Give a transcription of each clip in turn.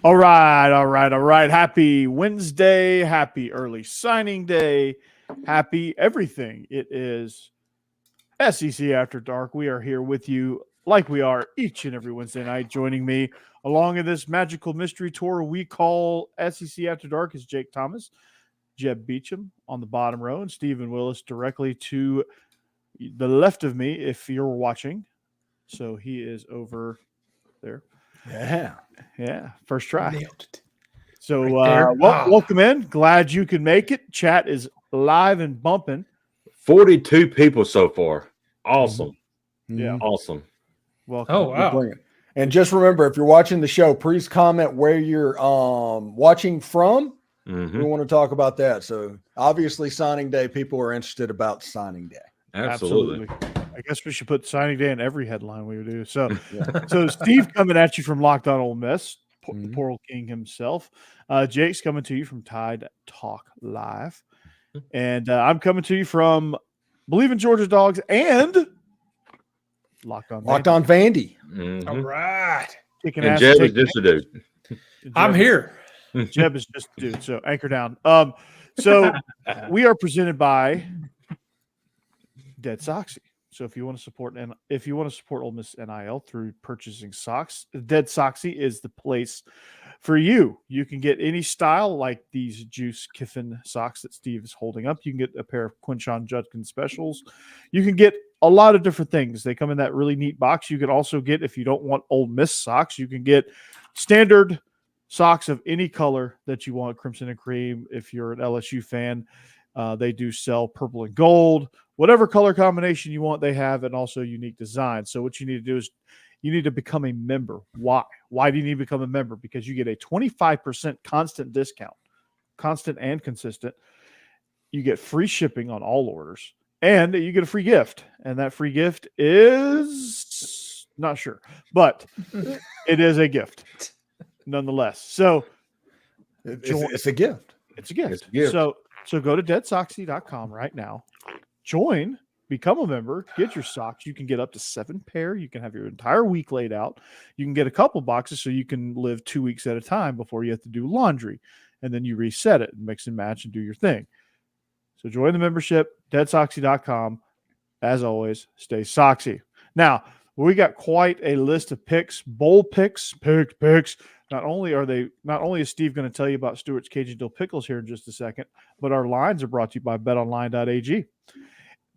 All right. Happy Wednesday. Happy early signing day. Happy everything. It is SEC After Dark. We are here with you like we are each and every Wednesday night. Joining me along in this magical mystery tour we call SEC After Dark is Jake Thomas, Jeb Beecham on the bottom row, and Stephen Willis directly to the left of me if you're watching. So he is over there. Yeah. First try. So welcome in. Glad you could make it. Chat is live and bumping. 42 people so far. Awesome. Yeah. Awesome. Welcome. Oh, wow. And just remember, if you're watching the show, please comment where you're watching from. We want to talk about that. So obviously signing day, people are interested about signing day. Absolutely. I guess we should put signing day in every headline we do. So, So Steve coming at you from Locked On Ole Miss, the Portal King himself. Jake's coming to you from Tide Talk Live, and I'm coming to you from Bleav In Georgia Dawgs and Locked On Vandy. All right, and Jeb is just a dude. I'm here. Jeb is just a dude. So anchor down. So we are presented by DeadSoxy. So if you want to support Ole Miss NIL through purchasing socks, DeadSoxy is the place for you. You can get any style like these Juice Kiffin socks that Steve is holding up. You can get a pair of Quinshon Judkins specials. You can get a lot of different things. They come in that really neat box. You can also get, if you don't want Ole Miss socks, you can get standard socks of any color that you want, crimson and cream. If you're an LSU fan, they do sell purple and gold. Whatever color combination you want, they have, and also unique design. So what you need to do is you need to become a member. Why? Why do you need to become a member? Because you get a 25% constant discount, constant and consistent. You get free shipping on all orders, and you get a free gift. And that free gift is not sure, but it is a gift nonetheless. So it's a gift. It's a gift. So go to DeadSoxy.com right now. Join, become a member, get your socks. You can get up to 7 pair. You can have your entire week laid out. You can get a couple boxes so you can live 2 weeks at a time before you have to do laundry. And then you reset it and mix and match and do your thing. So join the membership, DeadSoxy.com. As always, stay soxy. Now, we got quite a list of picks, bowl picks. Not only is Steve going to tell you about Stewart's Cajun Dill Pickles here in just a second, but our lines are brought to you by betonline.ag.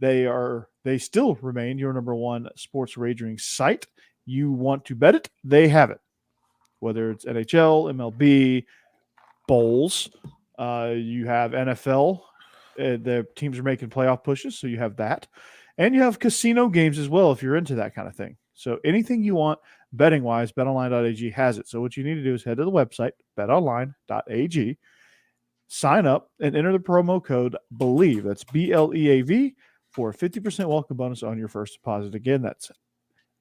They still remain your number one sports wagering site. You want to bet it, they have it. Whether it's NHL, MLB, bowls, you have NFL. The teams are making playoff pushes, so you have that. And you have casino games as well if you're into that kind of thing. So anything you want betting-wise, betonline.ag has it. So what you need to do is head to the website, betonline.ag, sign up, and enter the promo code BLEAV. That's BLEAV for a 50% welcome bonus on your first deposit. Again, that's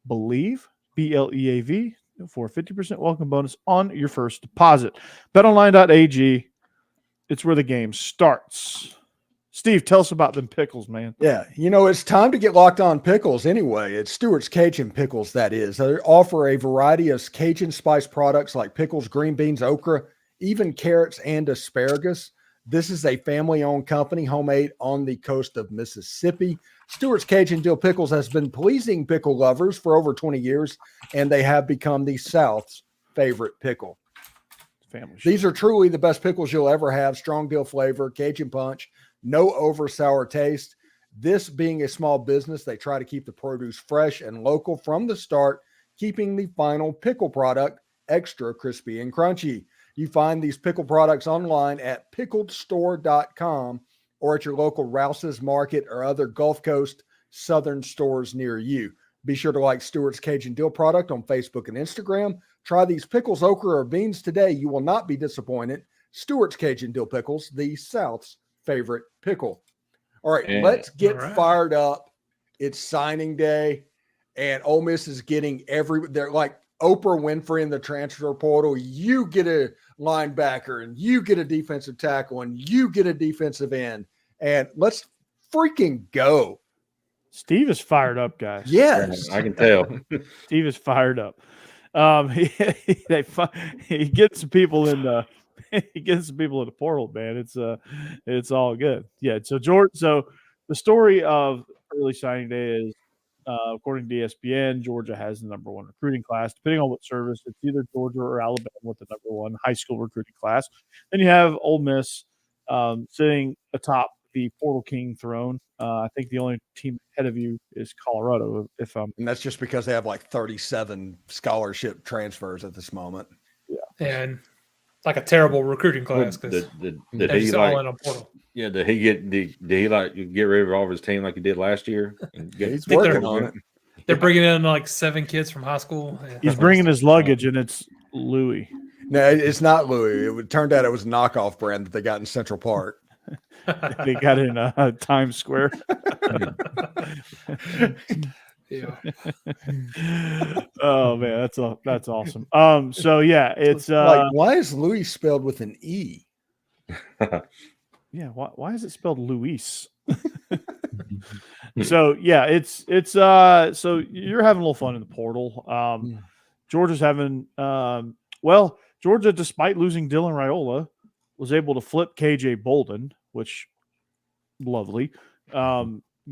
BLEAV, BLEAV, for a 50% welcome bonus on your first deposit. BetOnline.ag, it's where the game starts. Steve, tell us about them pickles, man. Yeah, it's time to get locked on pickles anyway. It's Stewart's Cajun Pickles, that is. They offer a variety of Cajun spice products like pickles, green beans, okra, even carrots and asparagus. This is a family-owned company, homemade on the coast of Mississippi. Stewart's Cajun Dill Pickles has been pleasing pickle lovers for over 20 years, and they have become the South's favorite pickle. These are truly the best pickles you'll ever have. Strong dill flavor, Cajun punch, no over sour taste. This being a small business, they try to keep the produce fresh and local from the start, keeping the final pickle product extra crispy and crunchy. You find these pickle products online at pickledstore.com or at your local Rouse's Market or other Gulf Coast Southern stores near you. Be sure to like Stewart's Cajun Dill product on Facebook and Instagram. Try these pickles, okra, or beans today. You will not be disappointed. Stewart's Cajun Dill Pickles, the South's favorite pickle. All right, let's get fired up. It's signing day, and Ole Miss is getting they're like Oprah Winfrey in the transfer portal. You get a linebacker, and you get a defensive tackle, and you get a defensive end. And let's freaking go. Steve is fired up, guys. Yes. I can tell. Steve is fired up. He gets some people in the portal, man. It's all good. Yeah. So so the story of early signing day is, according to ESPN, Georgia has the number 1 recruiting class. Depending on what service, it's either Georgia or Alabama with the number 1 high school recruiting class. Then you have Ole Miss sitting atop the Portal King throne. I think the only team ahead of you is Colorado. And that's just because they have like 37 scholarship transfers at this moment. Yeah, and like a terrible recruiting class because did he all in a portal. Yeah, did he get rid of all of his team like he did last year? He's working on it. They're bringing in like 7 kids from high school. Yeah. He's bringing his luggage, and it's Louis. No, it's not Louis. It turned out it was a knockoff brand that they got in Central Park. They got in Times Square. Yeah. Oh man, that's awesome. So yeah, it's like, why is Louis spelled with an E? Yeah, why is it spelled Luis? So yeah, it's so you're having a little fun in the portal. Georgia's having Georgia, despite losing Dylan Raiola, was able to flip KJ Bolden, which lovely.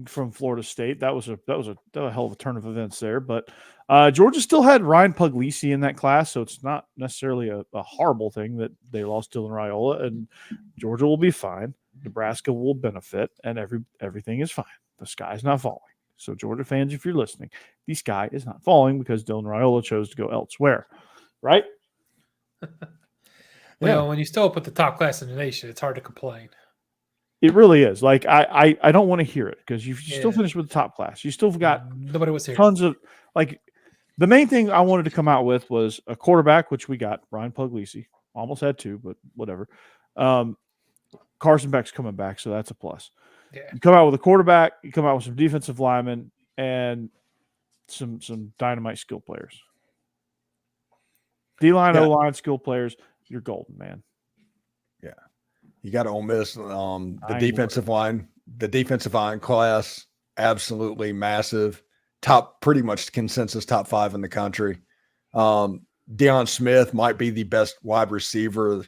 From Florida State. That was a hell of a turn of events there. But Georgia still had Ryan Puglisi in that class, so it's not necessarily a horrible thing that they lost Dylan Raiola, and Georgia will be fine. Nebraska will benefit, and everything is fine. The sky's not falling. So Georgia fans, if you're listening, the sky is not falling because Dylan Raiola chose to go elsewhere, right? Well, when you still up with the top class in the nation, it's hard to complain. It really is. Like I don't want to hear it because you still finished with the top class. You still got nobody was here. Tons of like the main thing I wanted to come out with was a quarterback, which we got Ryan Puglisi. Almost had 2, but whatever. Carson Beck's coming back, so that's a plus. Yeah. You come out with a quarterback, you come out with some defensive linemen and some dynamite skill players. D-line, O-line skill players, you're golden, man. Yeah. You got to Ole Miss the defensive line class, absolutely massive. Pretty much consensus top 5 in the country. Deion Smith might be the best wide receiver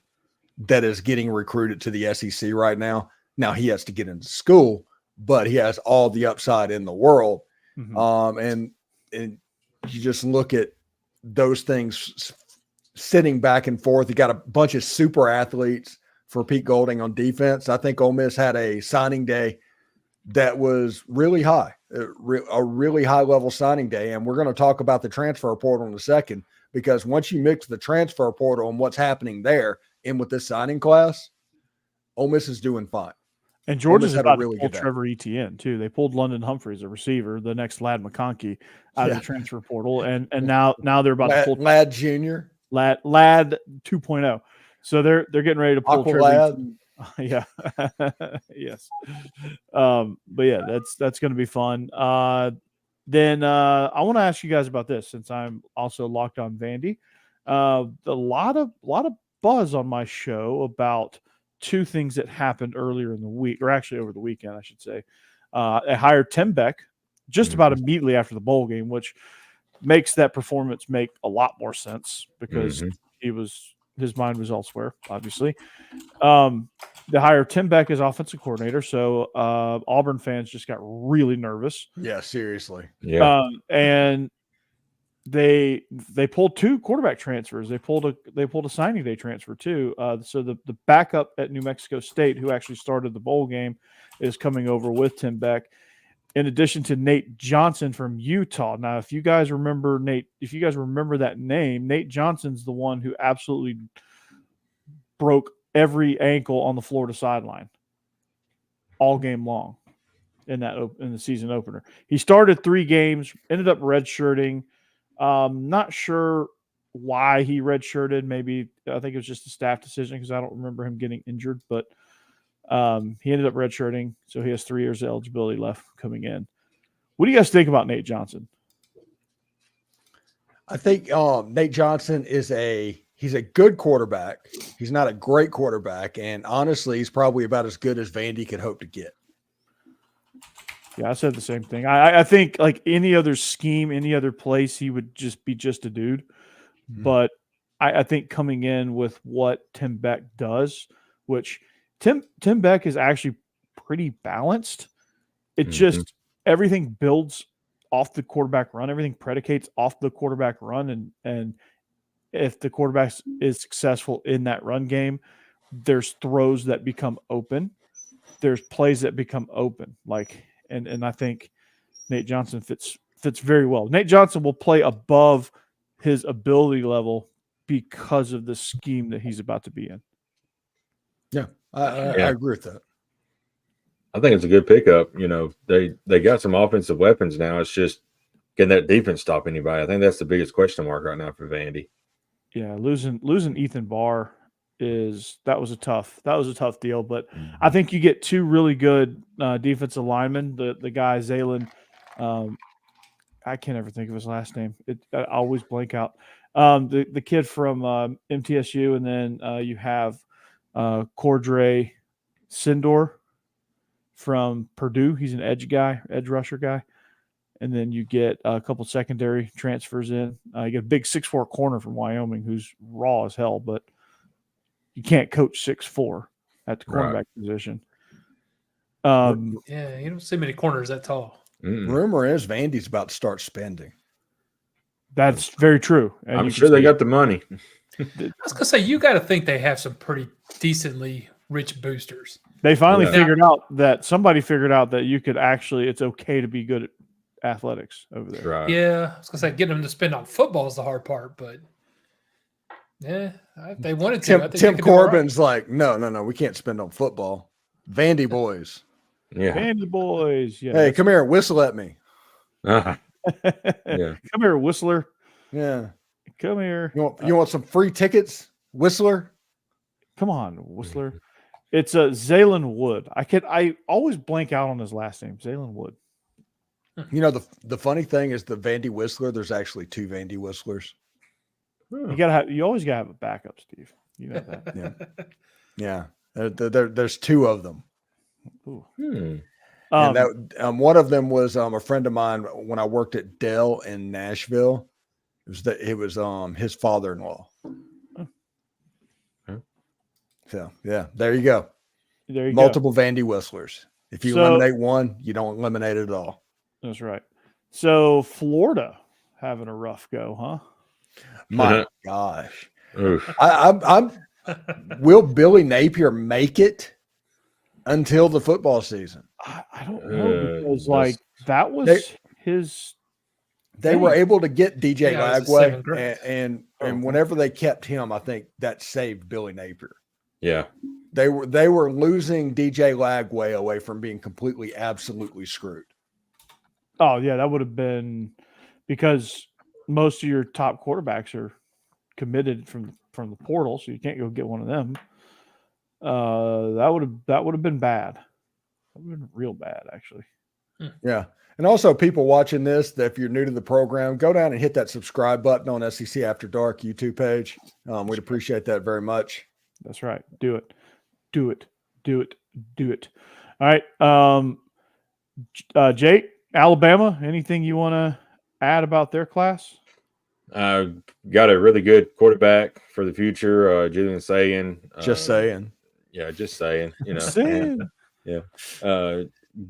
that is getting recruited to the SEC right now. Now he has to get into school, but he has all the upside in the world. Mm-hmm. And you just look at those things sitting back and forth. You got a bunch of super athletes for Pete Golding on defense. I think Ole Miss had a signing day that was really high, a really high level signing day. And we're going to talk about the transfer portal in a second, because once you mix the transfer portal and what's happening there in with this signing class, Ole Miss is doing fine. And Georgia's about to pull Trevor Etienne too. They pulled London Humphreys, a receiver, the next Ladd McConkey, out of the transfer portal. And now they're about to pull Ladd Jr. Ladd 2.0. So they're getting ready to pull Trevor. Yeah. Yes. But yeah, that's going to be fun. Then I want to ask you guys about this, since I'm also locked on Vandy. A lot of buzz on my show about 2 things that happened earlier in the week, or actually over the weekend, I should say. I hired Tim Beck just about immediately after the bowl game, which makes that performance make a lot more sense because his mind was elsewhere, obviously. They hired Tim Beck as offensive coordinator, so Auburn fans just got really nervous. Yeah, seriously. Yeah. And they pulled 2 quarterback transfers. They pulled a signing day transfer too. So the backup at New Mexico State, who actually started the bowl game, is coming over with Tim Beck, in addition to Nate Johnson from Utah. Now, if you guys remember that name, Nate Johnson's the one who absolutely broke every ankle on the Florida sideline all game long in the season opener. He started 3 games, ended up redshirting. Not sure why he redshirted. Maybe I think it was just a staff decision because I don't remember him getting injured, but he ended up redshirting, so he has 3 years of eligibility left coming in. What do you guys think about Nate Johnson? I think Nate Johnson he's a good quarterback. He's not a great quarterback, and honestly, he's probably about as good as Vandy could hope to get. Yeah, I said the same thing. I think like any other scheme, any other place, he would just be just a dude. but I think coming in with what Tim Beck does, which Tim Beck is actually pretty balanced. It just everything builds off the quarterback run. Everything predicates off the quarterback run, and if the quarterback is successful in that run game, there's throws that become open. There's plays that become open. And I think Nate Johnson fits very well. Nate Johnson will play above his ability level because of the scheme that he's about to be in. Yeah, I agree with that. I think it's a good pickup. They got some offensive weapons now. It's just, can that defense stop anybody? I think that's the biggest question mark right now for Vandy. Yeah, losing Ethan Barr that was a tough deal. But I think you get two really good defensive linemen. The guy Zalen, I can't ever think of his last name. I always blank out. The kid from MTSU, and then you have Cordray Sindor from Purdue. He's an edge rusher guy. And then you get a couple secondary transfers in. You get a big 6'4" corner from Wyoming who's raw as hell, but you can't coach 6'4" at the cornerback position. Yeah, you don't see many corners that tall. Rumor is Vandy's about to start spending. That's very true. And I'm sure they got the money. I was going to say, you got to think they have some pretty decently rich boosters. They finally somebody figured out that you could actually, it's okay to be good at athletics over there. Right. Yeah, I was going to say, getting them to spend on football is the hard part, but yeah, if they wanted to. I think Tim Corbin's like, no, we can't spend on football. Vandy boys. Yeah. Vandy boys. Yeah. Hey, come here, whistle at me. Yeah. Come here, Whistler. Yeah. Come here. You want some free tickets, Whistler? Come on, Whistler. It's Zalen Wood. I always blank out on his last name, Zalen Wood. The funny thing is the Vandy Whistler. There's actually two Vandy Whistlers. You always gotta have a backup, Steve. You know that. Yeah. There's two of them. Hmm. And that one of them was a friend of mine when I worked at Dell in Nashville. It was his father-in-law. So yeah, there you go. Multiple Vandy Whistlers. If you eliminate one, you don't eliminate it at all. That's right. So Florida having a rough go, huh? My gosh. I'm will Billy Napier make it until the football season? I don't know, because that was his. They were able to get DJ Lagway, and whenever they kept him, I think that saved Billy Napier. Yeah, they were losing DJ Lagway away from being completely, absolutely screwed. Oh yeah, that would have been because most of your top quarterbacks are committed from the portal, so you can't go get one of them. That would have been bad. That would have been real bad, actually. Yeah. And also people watching this, that if you're new to the program, go down and hit that subscribe button on SEC After Dark YouTube page. We'd appreciate that very much. That's right. Do it. Do it. Do it. Do it. All right. Jake, Alabama, anything you want to add about their class? Got a really good quarterback for the future, Julian Sayin. Just saying. Yeah, just saying. Saying.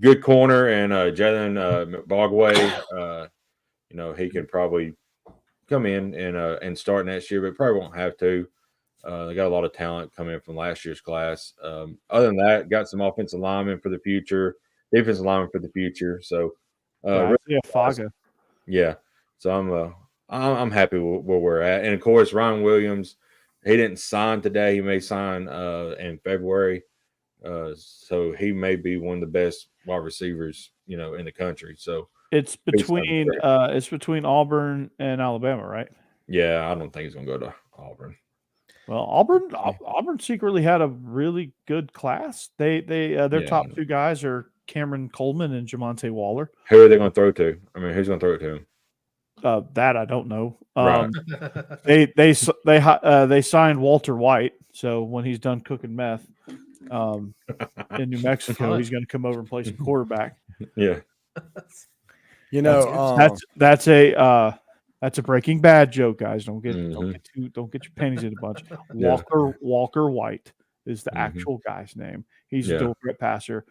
Good corner and Jalen Bogway. He can probably come in and start next year, but probably won't have to. They got a lot of talent coming from last year's class. Other than that, got some offensive linemen for the future, defensive linemen for the future. So, Faga. Yeah. So I'm happy with where we're at, and of course Ryan Williams. He didn't sign today. He may sign in February. So he may be one of the best wide receivers, in the country. So it's between Auburn and Alabama, right? Yeah, I don't think he's going to go to Auburn. Well, Auburn secretly had a really good class. Their top two guys are Cameron Coleman and Jamonte Waller. Who are they going to throw to? I mean, who's going to throw it to him? That I don't know. Right. They signed Walter White, so when he's done cooking meth in New Mexico, he's going to come over and play some quarterback. Yeah, that's a That's a Breaking Bad joke, guys. Don't get your panties in a bunch. Yeah. Walker White is the Mhm. actual guy's name. He's Yeah. a dual threat passer.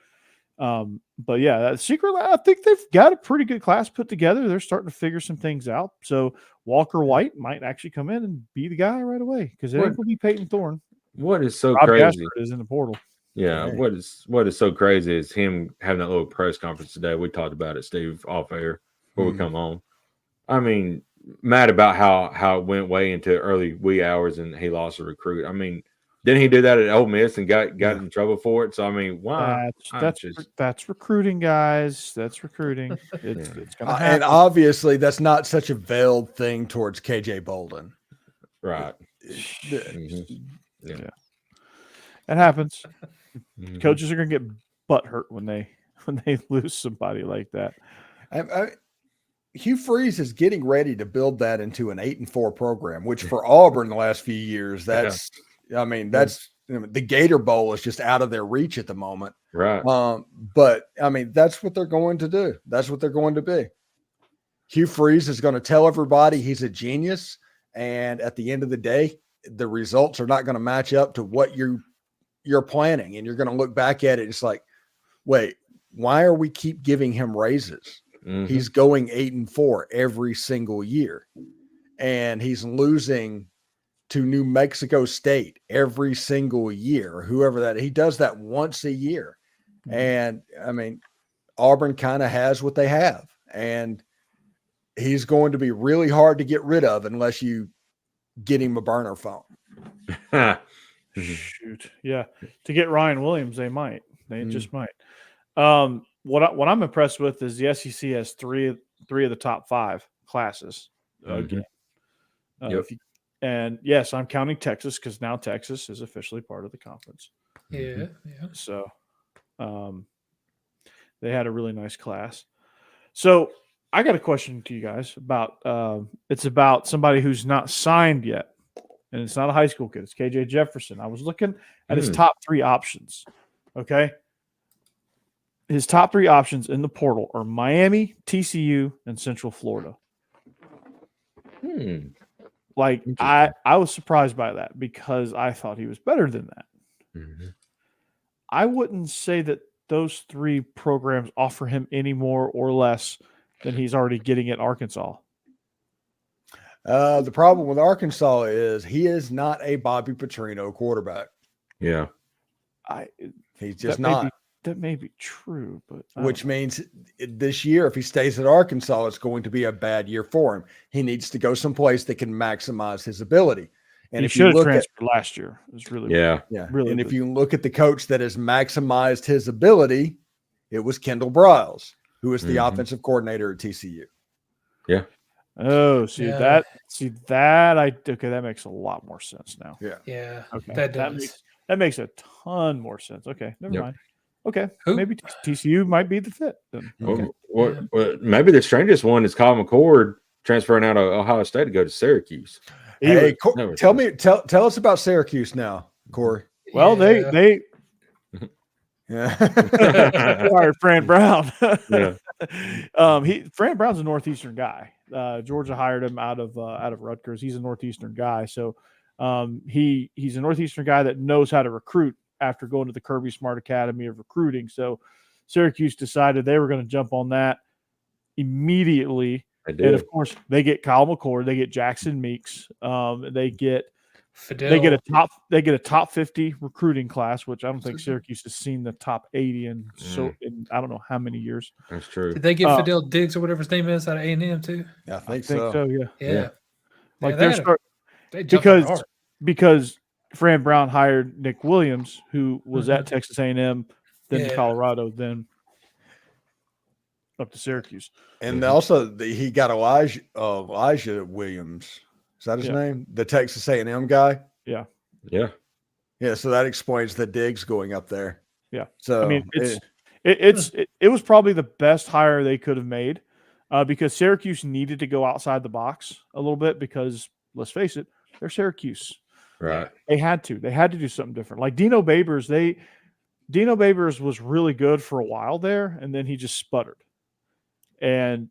But yeah, that secret lab, I think they've got a pretty good class put together. They're starting to figure some things out. So Walker White might actually come in and be the guy right away because it ain't gonna be Peyton Thorne. What is so Rob crazy? Gaspard is in the portal. Yeah, Hey. what is so crazy is him having that little press conference today. We talked about it, Steve, off air before we come on. I mean, mad about how it went way into early wee hours and he lost a recruit. I mean, didn't he do that at Ole Miss and got in trouble for it? So I mean, why? That's recruiting, guys. That's recruiting. It's gonna happen. And obviously, that's not such a veiled thing towards KJ Bolden. Right. Yeah. Yeah. It happens. Mhm. Coaches are gonna get butt hurt when they lose somebody like that. Hugh Freeze is getting ready to build that into an 8-4 program, which for Auburn the last few years, that's the Gator Bowl is just out of their reach at the moment. Right. But I mean, that's what they're going to do. That's what they're going to be. Hugh Freeze is going to tell everybody he's a genius, and at the end of the day, the results are not going to match up to what you're planning, and you're going to look back at it. It's like, wait, why are we keep giving him raises? Mhm. He's going 8-4 every single year, and he's losing to New Mexico State every single year. Whoever that, he does that once a year. And I mean, Auburn kind of has what they have, and he's going to be really hard to get rid of unless you get him a burner phone. Shoot, yeah. To get Ryan Williams, they might. They just might. What I'm impressed with is the SEC has three of the top 5 classes again. And yes, I'm counting Texas because now Texas is officially part of the conference. Yeah. So, they had a really nice class. So I got a question to you guys about. It's about somebody who's not signed yet, and it's not a high school kid. It's KJ Jefferson. I was looking at his top 3 options. Okay. His top 3 options in the portal are Miami, TCU, and Central Florida. Like I was surprised by that because I thought he was better than that. Mhm. I wouldn't say that those 3 programs offer him any more or less than he's already getting at Arkansas. The problem with Arkansas is he is not a Bobby Petrino quarterback. Yeah. He's just not. That may be true, but Which means this year, if he stays at Arkansas, it's going to be a bad year for him. He needs to go someplace that can maximize his ability. And he if should you have look transferred last year. It was really really and good. if you look at the coach that has maximized his ability, it was Kendall Briles, who is the offensive coordinator at TCU. Yeah. Oh, that makes a lot more sense now. Yeah. Okay. That does. That makes a ton more sense. Okay, never mind. Okay, Who? maybe TCU might be the fit then. Okay. Well, maybe the strangest one is Kyle McCord transferring out of Ohio State to go to Syracuse. Hey, tell us about Syracuse now, Corey. Well, they Yeah. hired Fran Brown. Yeah. Fran Brown's a Northeastern guy. Georgia hired him out of Rutgers. He's a Northeastern guy, so he's a Northeastern guy that knows how to recruit after going to the Kirby Smart Academy of Recruiting. So Syracuse decided they were going to jump on that immediately. And of course, they get Kyle McCord, they get Jackson Meeks, they get Fidel. They get a top 50 recruiting class, which I don't think Syracuse has seen the top 80 in I don't know how many years. That's true. Did they get Fidel Diggs or whatever his name is out of A&M too? I think so. Yeah. Like they jumped because Fran Brown hired Nick Williams, who was at Texas A&M, then to Colorado, then up to Syracuse. And also he got Elijah Williams. Is that his name? The Texas A&M guy? Yeah. Yeah. Yeah, so that explains the Diggs going up there. Yeah. So I mean, it was probably the best hire they could have made because Syracuse needed to go outside the box a little bit because, let's face it, they're Syracuse. Right. They had to do something different. Like Dino Babers was really good for a while there, and then he just sputtered. And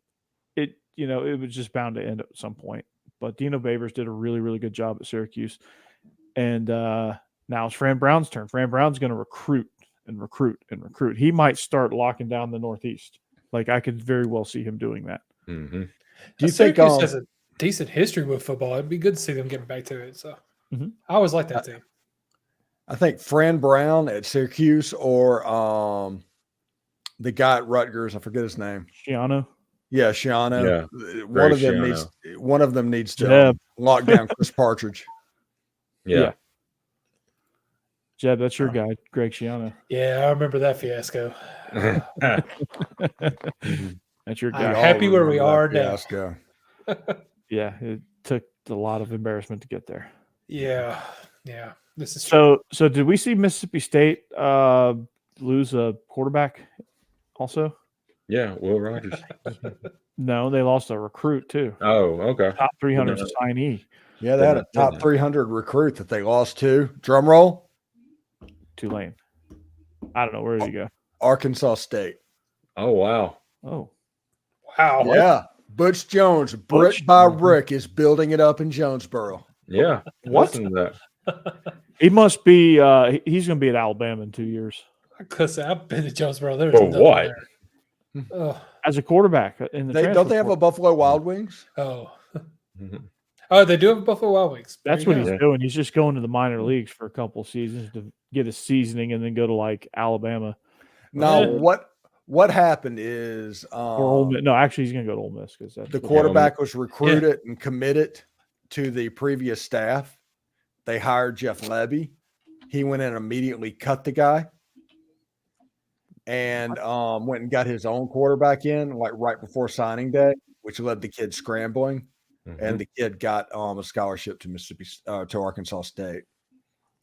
it was just bound to end at some point. But Dino Babers did a really, really good job at Syracuse. And now it's Fran Brown's turn. Fran Brown's going to recruit and recruit and recruit. He might start locking down the Northeast. Like, I could very well see him doing that. Mm-hmm. Do you think Syracuse has a decent history with football? It'd be good to see them getting back to it. So I always like that team. I think Fran Brown at Syracuse or the guy at Rutgers, I forget his name. Shiano. Yeah, Shiano. Yeah. One of them needs to Jeb. lock down Chris Partridge. Yeah. Jeb, that's your guy, Greg Schiano. Yeah, I remember that fiasco. That's your I'm guy. happy where we are now. Fiasco. Yeah, it took a lot of embarrassment to get there. Yeah. This is true. So did we see Mississippi State lose a quarterback also? Yeah, Will Rogers. No, they lost a recruit too. Oh, okay. Top 300 signee. Yeah, they had a top 300 recruit that they lost to. Drum roll. Tulane. I don't know. Where did he go? Arkansas State. Oh, wow. Oh, Wow. Yeah. Butch Jones, brick by brick, is building it up in Jonesboro. Yeah. What? Listen to that. he must be. He's going to be at Alabama in 2 years Because I've been to Jonesboro. There's For nothing what? there. Oh. as a quarterback in the Don't they have a transfer Buffalo Wild Wings? Oh. Mhm. Oh, they do have Buffalo Wild Wings. There That's you what go. he's Yeah. doing. He's just going to the minor leagues for a couple of seasons to get his seasoning and then go to like Alabama Now, Yeah. what happened is or Ole Miss. No, actually, he's going to go to Ole Miss because the quarterback was recruited and committed to the previous staff. They hired Jeff Levy. He went in and immediately cut the guy and went and got his own quarterback in like right before signing day, which led the kid scrambling. Mhm. And the kid got a scholarship to to Arkansas State.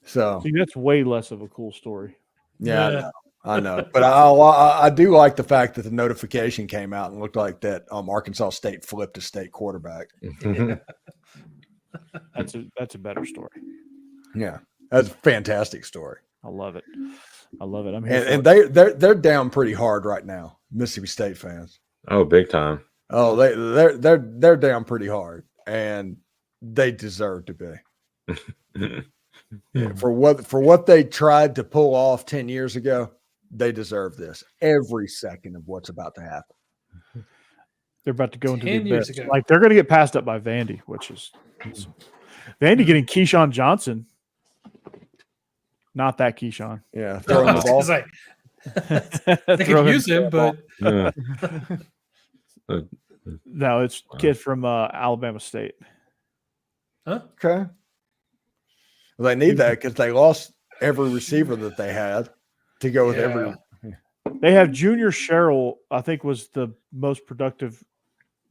So See, that's way less of a cool story. yeah, Yeah. I know. But I do like the fact that the notification came out and looked like that Arkansas State flipped a state quarterback. That's a better story. Yeah, that's a fantastic story. I love it. I love it. I'm here. And for it. they're down pretty hard right now, Mississippi State fans. Oh, big time. Oh, they're down pretty hard, and they deserve to be. For what they tried to pull off 10 years ago, they deserve this every second of what's about to happen. They're about to go into 10 the years abyss. ago. Like they're going to get passed up by Vandy, which is Vandy getting Keyshawn Johnson. Not that Keyshawn. Yeah, throwing the It's ball. like, they Throw could him- use him, but Yeah. No, it's kid from Alabama State. Okay. Well, they need that because they lost every receiver that they had to go with every. They have Junior Sherrill, I think, was the most productive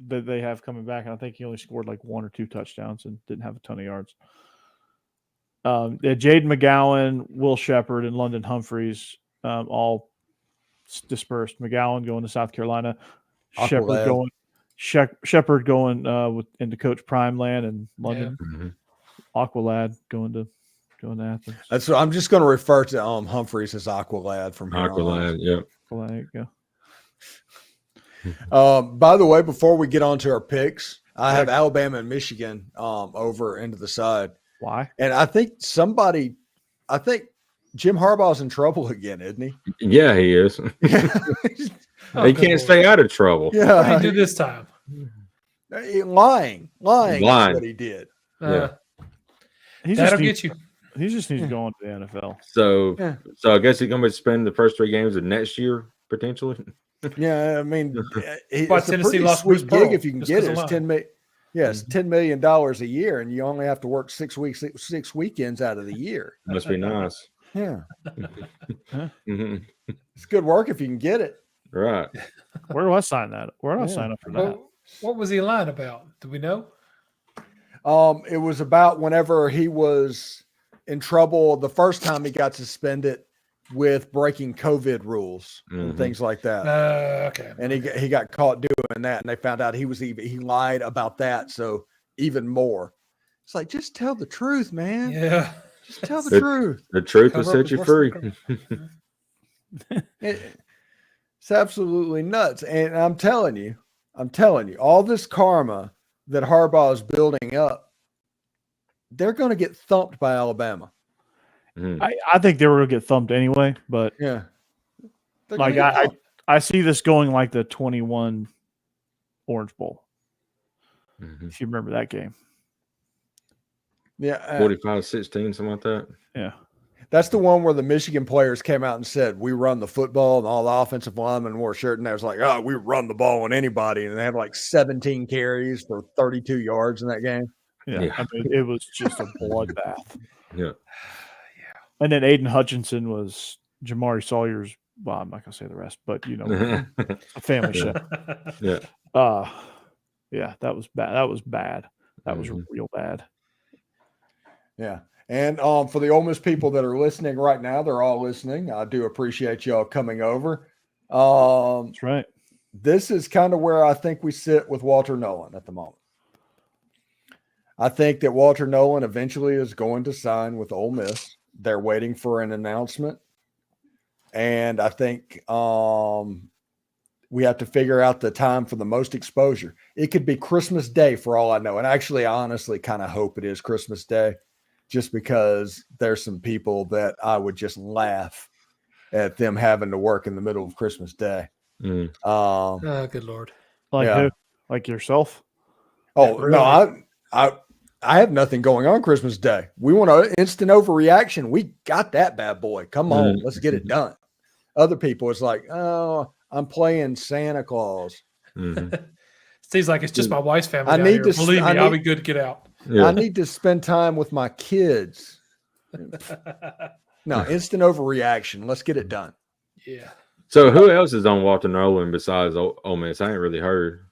that they have coming back. And I think he only scored like 1 or 2 touchdowns and didn't have a ton of yards. They had Jaden McGowan, Will Shepard, and London Humphreys all dispersed. McGowan going to South Carolina, Aqualad. Shepard going into Coach Primeland, and London Mhm. Aqualad going to Athens. That's what I'm just going to refer to Humphreys as Aqualad from here on. Aqualad, yeah. Well, there you go. By the way, before we get on to our picks, I have Alabama and Michigan over into the side. Why? And I think Jim Harbaugh's in trouble again, isn't he? Yeah, he is. Oh, He good can't Lord. stay out of trouble. What did Yeah. he do this time? Lying is Lying. what he did. He That'll just needs, get you. he just needs to go on to the NFL. So, Yeah. so I guess he's going to spend the first 3 games of next year potentially. Yeah, I mean, it's Why a Tennessee pretty lost sweet Bruce Pearl gig if you can just get 'cause it. of It's $10 million. Yeah, it's $10 million a year, and you only have to work 6 weeks, 6 weekends out of the year. Must be nice. Yeah, Mhm. it's good work if you can get it. Right. Where do I sign that? Where do I Yeah. sign up for that? What was he lying about? Do we know? It was about whenever he was in trouble the first time he got suspended with breaking COVID rules and Mhm. things like that. Okay. And he got caught doing that, and they found out he lied about that. So even more, it's like, just tell the truth, man. Yeah. Just tell the The- truth. The truth will Cover up set you his free. worst It's absolutely nuts. And I'm telling you, I'm telling you, all this karma that Harbaugh is building up, they're going to get thumped by Alabama. I think they were going to get thumped anyway, but Yeah. like I see this going like the 21 Orange Bowl. If you remember that game. Yeah. 45-16, something like that. Yeah. That's the one where the Michigan players came out and said, we run the football, and all the offensive linemen wore a shirt, and they was like, oh, we run the ball on anybody. And they had like 17 carries for 32 yards in that game. Yeah. I mean, it was just a bloodbath. Yeah. And then Aiden Hutchinson was Jamari Sawyer's, well, I'm not going to say the rest, but, a family show. Yeah. Yeah, that was bad. That was bad. That was real bad. Yeah. And for the Ole Miss people that are listening right now, they're all listening. I do appreciate y'all coming over. That's right. This is kind of where I think we sit with Walter Nolen at the moment. I think that Walter Nolen eventually is going to sign with Ole Miss. They're waiting for an announcement. And I think we have to figure out the time for the most exposure. It could be Christmas Day for all I know. And actually, I honestly kind of hope it is Christmas Day, just because there's some people that I would just laugh at them having to work in the middle of Christmas Day. Oh, good Lord. Like Yeah. who? Like yourself? Oh, really? no, I have nothing going on Christmas Day. We want an instant overreaction. We got that bad boy. Come on, let's get it done. Other people, it's like, oh, I'm playing Santa Claus. Seems like it's just my wife's family. I down need here. to- Believe me, I I'll need- be good to get out. Yeah. I need to spend time with my kids. No, instant overreaction. Let's get it done. Yeah. So who else is on Walter Nolen besides Ole Miss? I ain't really heard.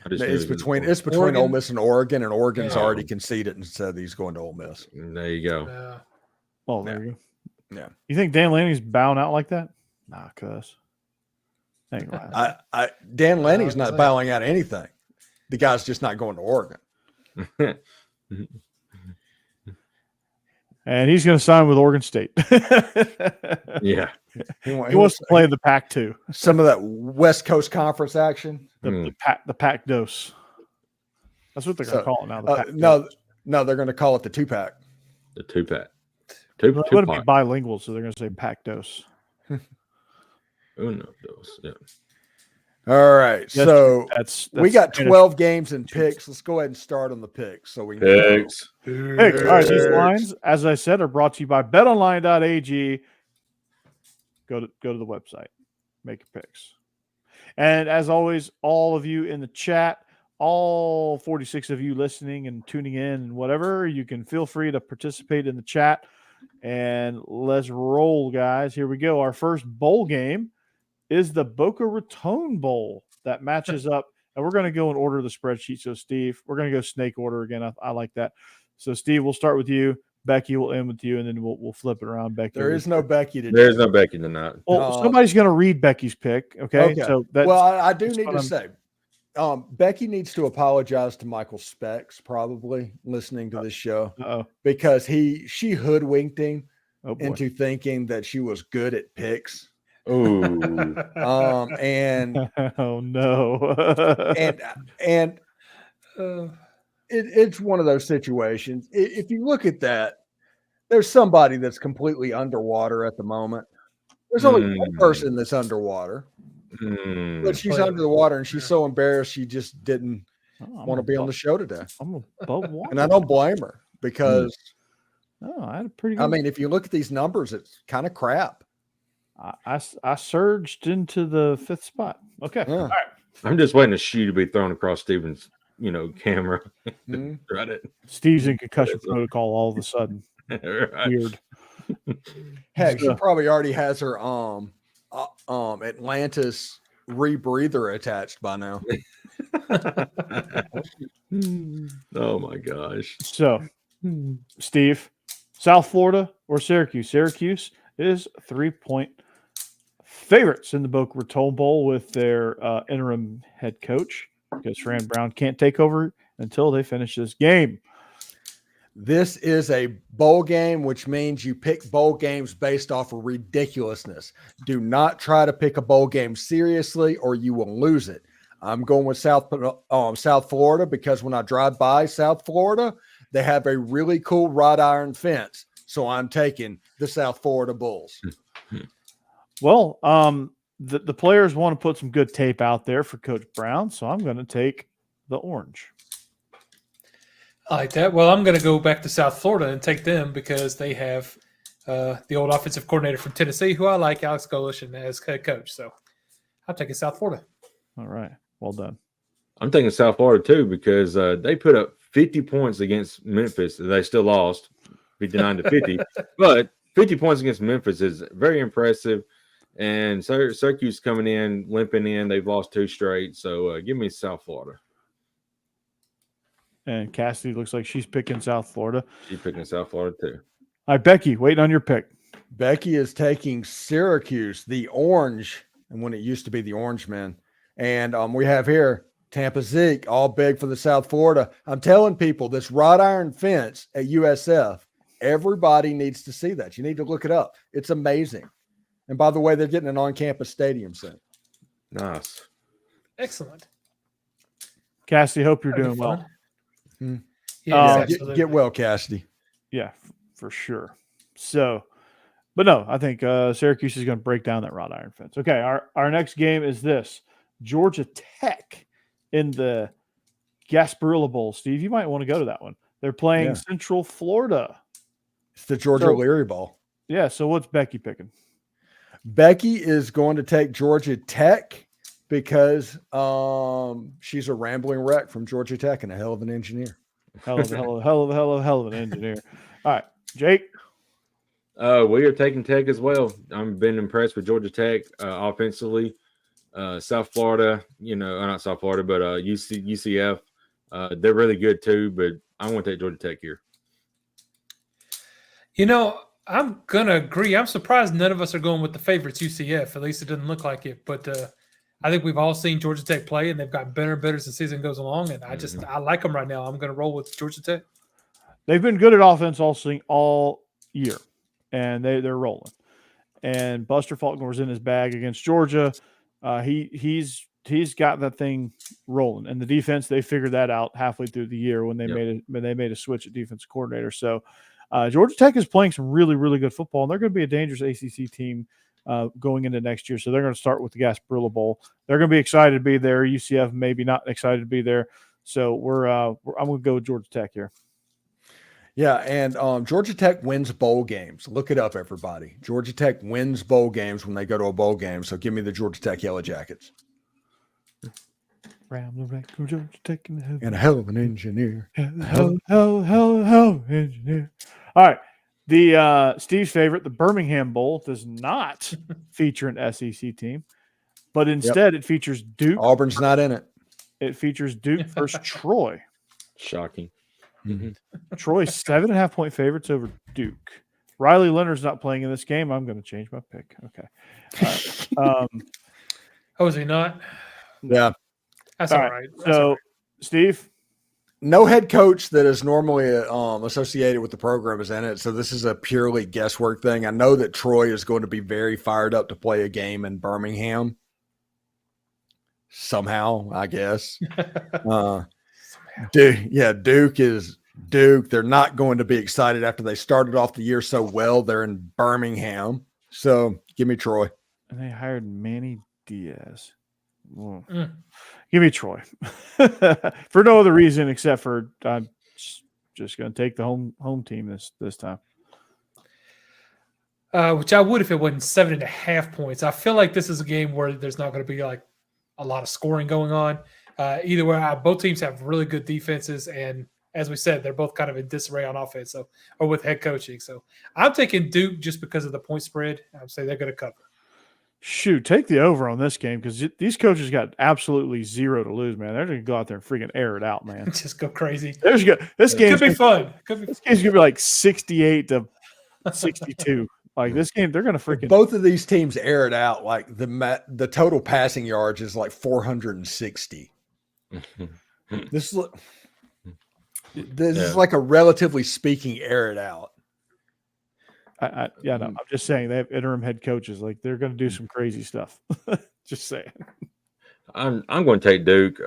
I just knew It's he was between Oregon. Ole Miss and Oregon's Yeah. already conceded and said he's going to Ole Miss. There you go. Yeah. Well, there you go. Yeah. You think Dan Lanny's bowing out like that? Nah, cuz. Ain't right. Dan Lenny's not say. bowing out anything. The guy's just not going to Oregon. And he's going to sign with Oregon State. Yeah. He wants to play in the Pac-2, some of that West Coast Conference action. the Pac Dose. That's what they're going to call it now. The Pac No, they're going to call it the 2-pack. The two-pack. They're going to be bilingual, so they're going to say Pac Dose. Uno, dos. Yeah. All right. So That's we got Spanish. 12 games and picks. Let's go ahead and start on the picks so we can Picks. Picks. All right, these lines, as I said, are brought to you by betonline.ag. Go to the website, make your picks. And as always, all of you in the chat, all 46 of you listening and tuning in and whatever, you can feel free to participate in the chat. And let's roll, guys. Here we go. Our first bowl game is the Boca Raton Bowl that matches up. And we're going to go in order of the spreadsheet. So, Steve, we're going to go snake order again. I like that. So, Steve, we'll start with you. Becky will end with you, and then we'll flip it around. Becky, There is no Becky today. There's no Becky tonight. Well, somebody's going to read Becky's pick. Okay. So that's, well, I do that's need what to I'm- say, Becky needs to apologize to Michael Specs, probably listening to this show, Uh-oh. because she hoodwinked him Oh, boy. into thinking that she was good at picks. Ooh. And Oh, no. and it's one of those situations. If you look at that, there's somebody that's completely underwater at the moment. There's only one person that's underwater, but she's under the water and she's so embarrassed she just didn't want to be on the show today. I'm above water. And I don't blame her because, Oh, I had a pretty good I mean, if you look at these numbers, it's kind of crap. I surged into the 5th spot. Okay. Yeah. All right. I'm just waiting a shoe to be thrown across Steven's, camera. Mhm. Right it. Steve's in concussion protocol all of a sudden. Right. Weird. Heck, she probably already has her Atlantis rebreather attached by now. Oh my gosh. So, Steve, South Florida or Syracuse? Syracuse is 3-point favorites in the Boca Raton Bowl with their interim head coach because Fran Brown can't take over until they finish this game. This is a bowl game, which means you pick bowl games based off of ridiculousness. Do not try to pick a bowl game seriously or you will lose it. I'm going with South Florida because when I drive by South Florida, they have a really cool wrought iron fence. So I'm taking the South Florida Bulls. Well, the players want to put some good tape out there for Coach Brown, so I'm going to take the orange. I like that. Well, I'm going to go back to South Florida and take them because they have the old offensive coordinator from Tennessee, who I like, Alex Golesh, as head coach. So I'm taking South Florida. All right. Well done. I'm taking South Florida too because they put up 50 points against Memphis. They still lost 59-50, but 50 points against Memphis is very impressive. And Syracuse coming in, limping in. They've lost 2 straight. So give me South Florida. And Cassidy looks like she's picking South Florida. She's picking South Florida too. All right, Becky, waiting on your pick. Becky is taking Syracuse, the orange, and when it used to be the Orange Men. And we have here Tampa Zeke, all big for the South Florida. I'm telling people this wrought iron fence at USF, everybody needs to see that. You need to look it up. It's amazing. And by the way, they're getting an on-campus stadium soon. Nice. Excellent. Cassidy, hope you're That'd be doing well. fun. Yeah, absolutely. get well, Cassidy. Yeah, for sure. So, but no, I think Syracuse is going to break down that wrought iron fence. Okay, our next game is this. Georgia Tech in the Gasparilla Bowl. Steve, you might want to go to that one. They're playing Central Florida. It's the Georgia O'Leary Bowl. Yeah, so what's Becky picking? Becky is going to take Georgia Tech because she's a rambling wreck from Georgia Tech and a hell of an engineer. Hell of an engineer. All right, Jake. We are taking Tech as well. I've been impressed with Georgia Tech offensively. South Florida, not South Florida, but UCF. They're really good too, but I want to take Georgia Tech here. I'm going to agree. I'm surprised none of us are going with the favorites, UCF. At least it doesn't look like it. But I think we've all seen Georgia Tech play, and they've gotten better and better as the season goes along. And I like them right now. I'm going to roll with Georgia Tech. They've been good at offense all year, and they're rolling. And Buster Faulkner's in his bag against Georgia. He's got that thing rolling, and the defense, they figured that out halfway through the year when they made a switch at defense coordinator. So Georgia Tech is playing some really, really good football, and they're going to be a dangerous ACC team going into next year. So they're going to start with the Gasparilla Bowl. They're going to be excited to be there. UCF maybe not excited to be there. So I'm going to go with Georgia Tech here. Yeah, and Georgia Tech wins bowl games. Look it up, everybody. Georgia Tech wins bowl games when they go to a bowl game. So give me the Georgia Tech Yellow Jackets. Georgia Tech and a hell of an engineer. Hell engineer. All right. The Steve's favorite, the Birmingham Bowl, does not feature an SEC team, but instead it features Duke. Auburn's not in it. It features Duke versus Troy. Shocking. Mm-hmm. Troy 7.5 point favorites over Duke. Riley Leonard's not playing in this game. I'm going to change my pick. Okay. All right. Oh, is he not? Yeah. That's all right. So, Steve? No head coach that is normally associated with the program is in it. So this is a purely guesswork thing. I know that Troy is going to be very fired up to play a game in Birmingham. Somehow, I guess. Duke is Duke. They're not going to be excited after they started off the year so well. They're in Birmingham. So give me Troy. And they hired Manny Diaz. Give me Troy. For no other reason except for I'm just going to take the home team this time. Which I would if it wasn't 7.5 points. I feel like this is a game where there's not going to be like a lot of scoring going on. Either way, both teams have really good defenses, and as we said, they're both kind of in disarray on offense, or with head coaching. So I'm taking Duke just because of the point spread. I'd say they're going to cover. Shoot, take the over on this game because these coaches got absolutely zero to lose, man. They're going to go out there and freaking air it out, man. Just go crazy. This game could be fun. This game's going to be like 68-62. Like this game, they're going to freaking. Both of these teams air it out. Like the total passing yards is like 460. This is like a relatively speaking air it out. I'm just saying they have interim head coaches. Like they're going to do some crazy stuff. Just saying. I'm going to take Duke.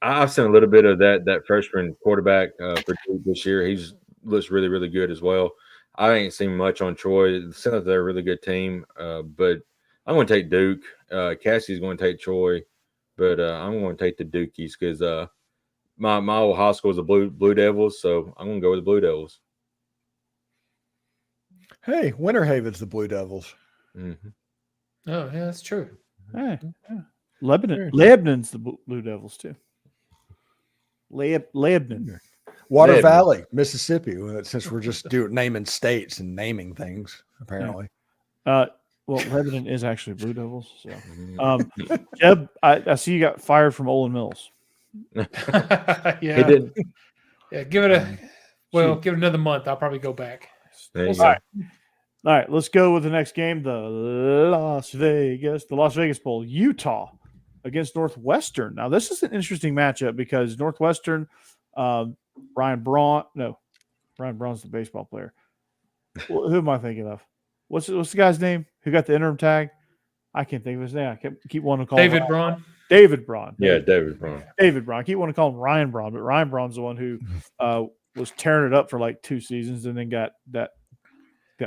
I've seen a little bit of that freshman quarterback for Duke this year. He's looks really, really good as well. I ain't seen much on Troy. It seems like they're a really good team, but I'm going to take Duke. Cassie's going to take Troy, but I'm going to take the Dukies because my old high school is the Blue Devils, so I'm going to go with the Blue Devils. Hey, Winter Haven's the Blue Devils. Mm-hmm. Oh, yeah, that's true. Hey, yeah. Lebanon's the Blue Devils too. Lebanon. Water Lebanon. Valley, Mississippi. Since we're just naming states and naming things, apparently. Well, Lebanon is actually Blue Devils. So, Jeb, I see you got fired from Ole Mills. Yeah, He did. Yeah, give it another month. I'll probably go back. There you All go. right. All right, let's go with the next game. The Las Vegas Bowl, Utah against Northwestern. Now, this is an interesting matchup because Northwestern, Ryan Braun's the baseball player. Who am I thinking of? What's the guy's name who got the interim tag? I can't think of his name. I keep wanting to call David him Braun. David Braun. Yeah, David Braun. David Braun. I keep wanting to call him Ryan Braun, but Ryan Braun's the one who was tearing it up for like 2 seasons and then got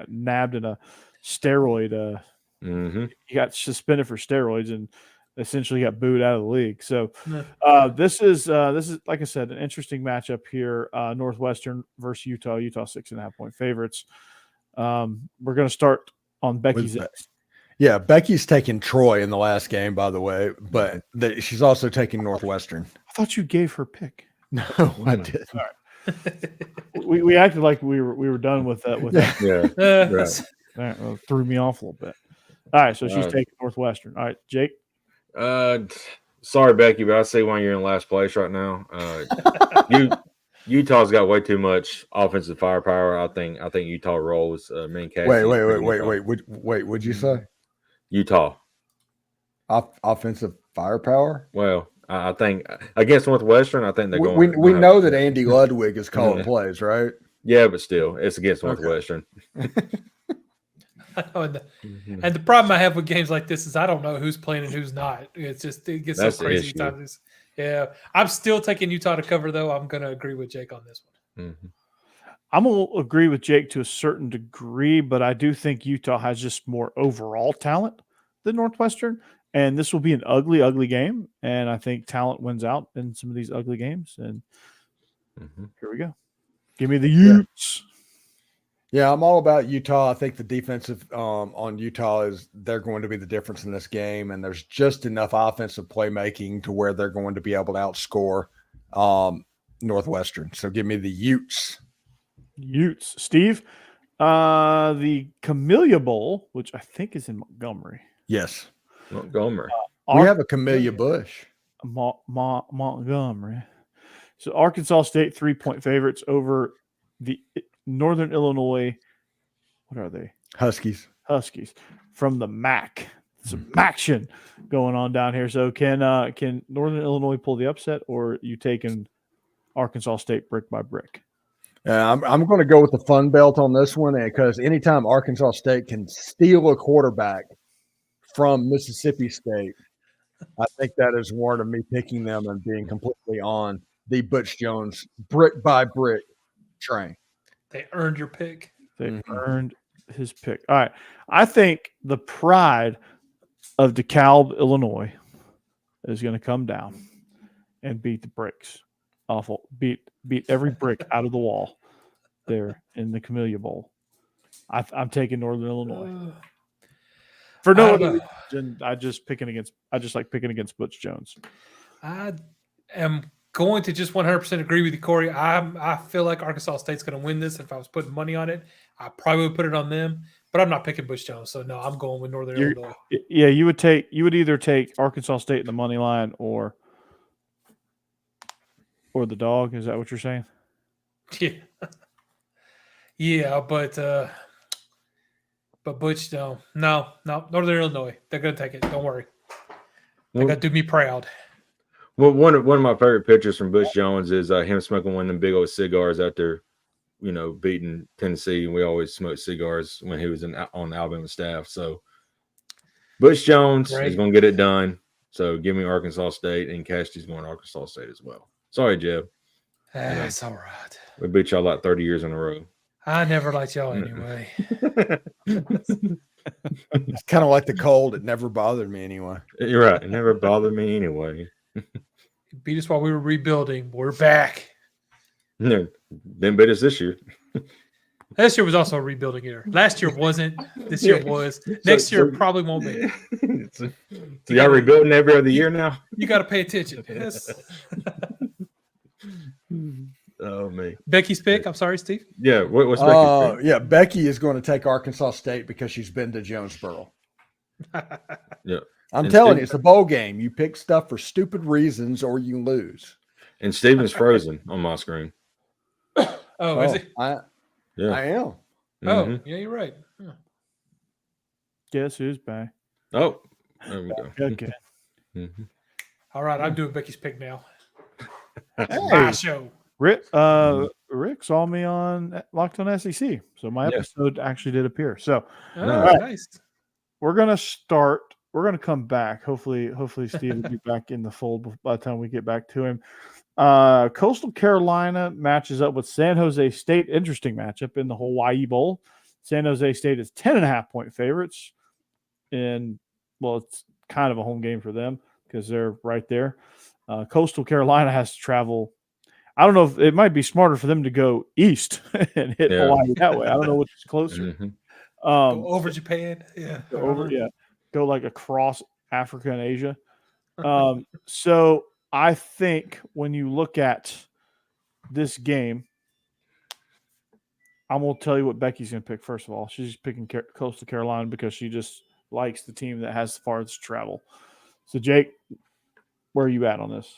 nabbed in a steroid. He got suspended for steroids and essentially got booed out of the league. So this is like I said, an interesting matchup here. Northwestern versus Utah. Utah 6.5-point favorites. We're going to start on Becky's. Yeah, Becky's taking Troy in the last game, by the way, but she's also taking Northwestern. I thought you gave her pick. No, I didn't. All right. we acted like we were done with that. Yeah. Right. All right, well, threw me off a little bit. All right, so she's taking Northwestern. All right, Jake. Sorry, Becky, but I see why you're in last place right now. Utah's got way too much offensive firepower. I think Utah rolls. Wait. What'd you say? Utah. Offensive firepower? Well, I think against Northwestern, I think they're going. We know that Andy Ludwig is calling plays, right? Yeah, but still, it's against Northwestern. And the problem I have with games like this is I don't know who's playing and who's not. It gets so crazy times. Yeah, I'm still taking Utah to cover, though. I'm going to agree with Jake on this one. Mm-hmm. I'm going to agree with Jake to a certain degree, but I do think Utah has just more overall talent than Northwestern. And this will be an ugly, ugly game. And I think talent wins out in some of these ugly games. And here we go. Give me the Utes. Yeah, I'm all about Utah. I think the defensive on Utah they're going to be the difference in this game. And there's just enough offensive playmaking to where they're going to be able to outscore Northwestern. So give me the Utes. Utes. Steve, the Camellia Bowl, which I think is in Montgomery. Yes. Montgomery. We have a Camellia Bush. Montgomery. So Arkansas State 3-point favorites over the Northern Illinois. What are they? Huskies from the MAC. Some action going on down here. So can Northern Illinois pull the upset, or are you taking Arkansas State brick by brick? I'm going to go with the Fun Belt on this one because anytime Arkansas State can steal a quarterback from Mississippi State, I think that is warranted me picking them and being completely on the Butch Jones brick by brick train. They earned your pick. They earned his pick. All right. I think the pride of DeKalb, Illinois is going to come down and beat the bricks. Awful. Beat every brick out of the wall there in the Camellia Bowl. I'm taking Northern Illinois. For no other reason, I just like picking against Butch Jones. I am going to just 100% agree with you, Corey. I feel like Arkansas State's going to win this. If I was putting money on it, I probably would put it on them. But I'm not picking Butch Jones, so no, I'm going with Northern Illinois. Yeah, you would either take Arkansas State in the money line or the dog. Is that what you're saying? Yeah. Yeah, but Butch, no, Northern Illinois, they're gonna take it. Don't worry, they're gonna do me proud. Well, one of my favorite pictures from Butch Jones is him smoking one of them big old cigars after, beating Tennessee. And we always smoked cigars when he was on the Alabama staff. So Butch Jones is going to get it done. So give me Arkansas State, and Cassidy's going to Arkansas State as well. Sorry, Jeb. That's all right. We beat y'all like 30 years in a row. I never liked y'all anyway. It's kind of like the cold. It never bothered me anyway. You're right. It never bothered me anyway. Beat us while we were rebuilding. We're back. No, didn't beat us this year. Last year was also a rebuilding year. Last year wasn't. This year was. Next year probably won't be. So y'all rebuilding every other year now? You got to pay attention. Yes. Oh, man. Becky's pick. I'm sorry, Steve. Yeah. What's Becky's pick? Yeah, Becky is going to take Arkansas State because she's been to Jonesboro. Yeah. I'm telling you, it's a bowl game. You pick stuff for stupid reasons or you lose. And Steven's frozen on my screen. Oh, is he? I am. Oh, yeah, you're right. Huh. Guess who's back? Oh, there we go. Okay. Mhm. All right, I'm doing Becky's pick now. Hey, My show. Rick saw me on Locked On SEC, so my episode actually did appear. So Oh, nice. we're gonna start. We're gonna come back. Hopefully Steve will be back in the fold by the time we get back to him. Coastal Carolina matches up with San Jose State. Interesting matchup in the Hawaii Bowl. San Jose State is 10.5-point favorites, and it's kind of a home game for them because they're right there. Coastal Carolina has to travel. I don't know if it might be smarter for them to go east and hit Hawaii that way. I don't know which is closer. Mm-hmm. Go over Japan. Yeah. Go like across Africa and Asia. So I think when you look at this game, I'm going to tell you what Becky's going to pick. First of all, she's picking Coastal Carolina because she just likes the team that has the farthest travel. So Jake, where are you at on this?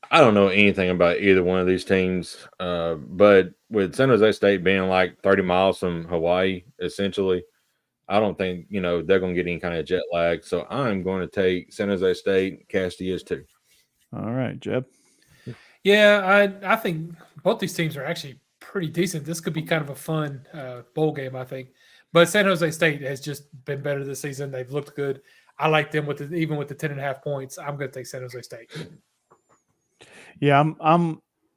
I don't know anything about either one of these teams, but with San Jose State being like 30 miles from Hawaii, essentially, I don't think, they're going to get any kind of jet lag. So I'm going to take San Jose State. Cassidy is too. All right, Jeb. Yeah, I think both these teams are actually pretty decent. This could be kind of a fun bowl game, I think. But San Jose State has just been better this season. They've looked good. I like them even with the 10.5 points. I'm going to take San Jose State. Yeah,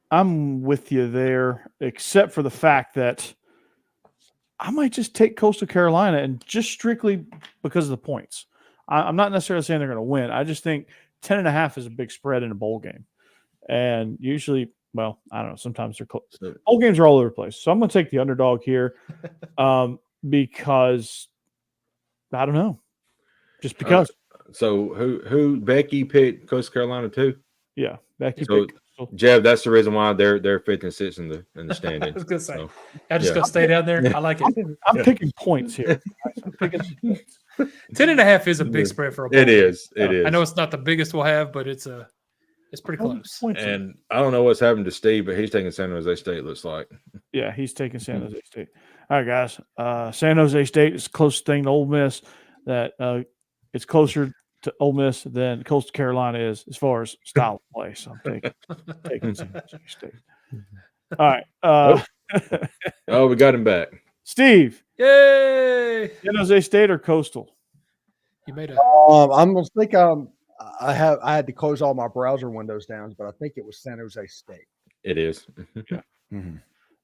I'm with you there, except for the fact that I might just take Coastal Carolina, and just strictly because of the points. I'm not necessarily saying they're going to win. I just think 10.5 is a big spread in a bowl game, and usually, I don't know. Sometimes they're close. Bowl games are all over the place, so I'm going to take the underdog here, because I don't know, just because. So who Becky picked Coastal Carolina too? Yeah, Becky. So, Jeb, that's the reason why they're 5th and 6th in the standings. I was gonna say, I'm just gonna stay down there. I like it. I'm picking points here. 10.5 is a big spread for a bowl. It is. It is. I know it's not the biggest we'll have, but it's pretty close. And I don't know what's happened to Steve, but he's taking San Jose State. Looks like. Yeah, he's taking San Jose State. All right, guys. San Jose State is the closest thing to Ole Miss. That it's closer to Ole Miss than Coastal Carolina is as far as style of play. So I'm taking San Jose State. All right. We got him back. Steve. Yay! San Jose State or Coastal? You made I'm gonna think I had to close all my browser windows down, but I think it was San Jose State. It is. Yeah. Mm-hmm.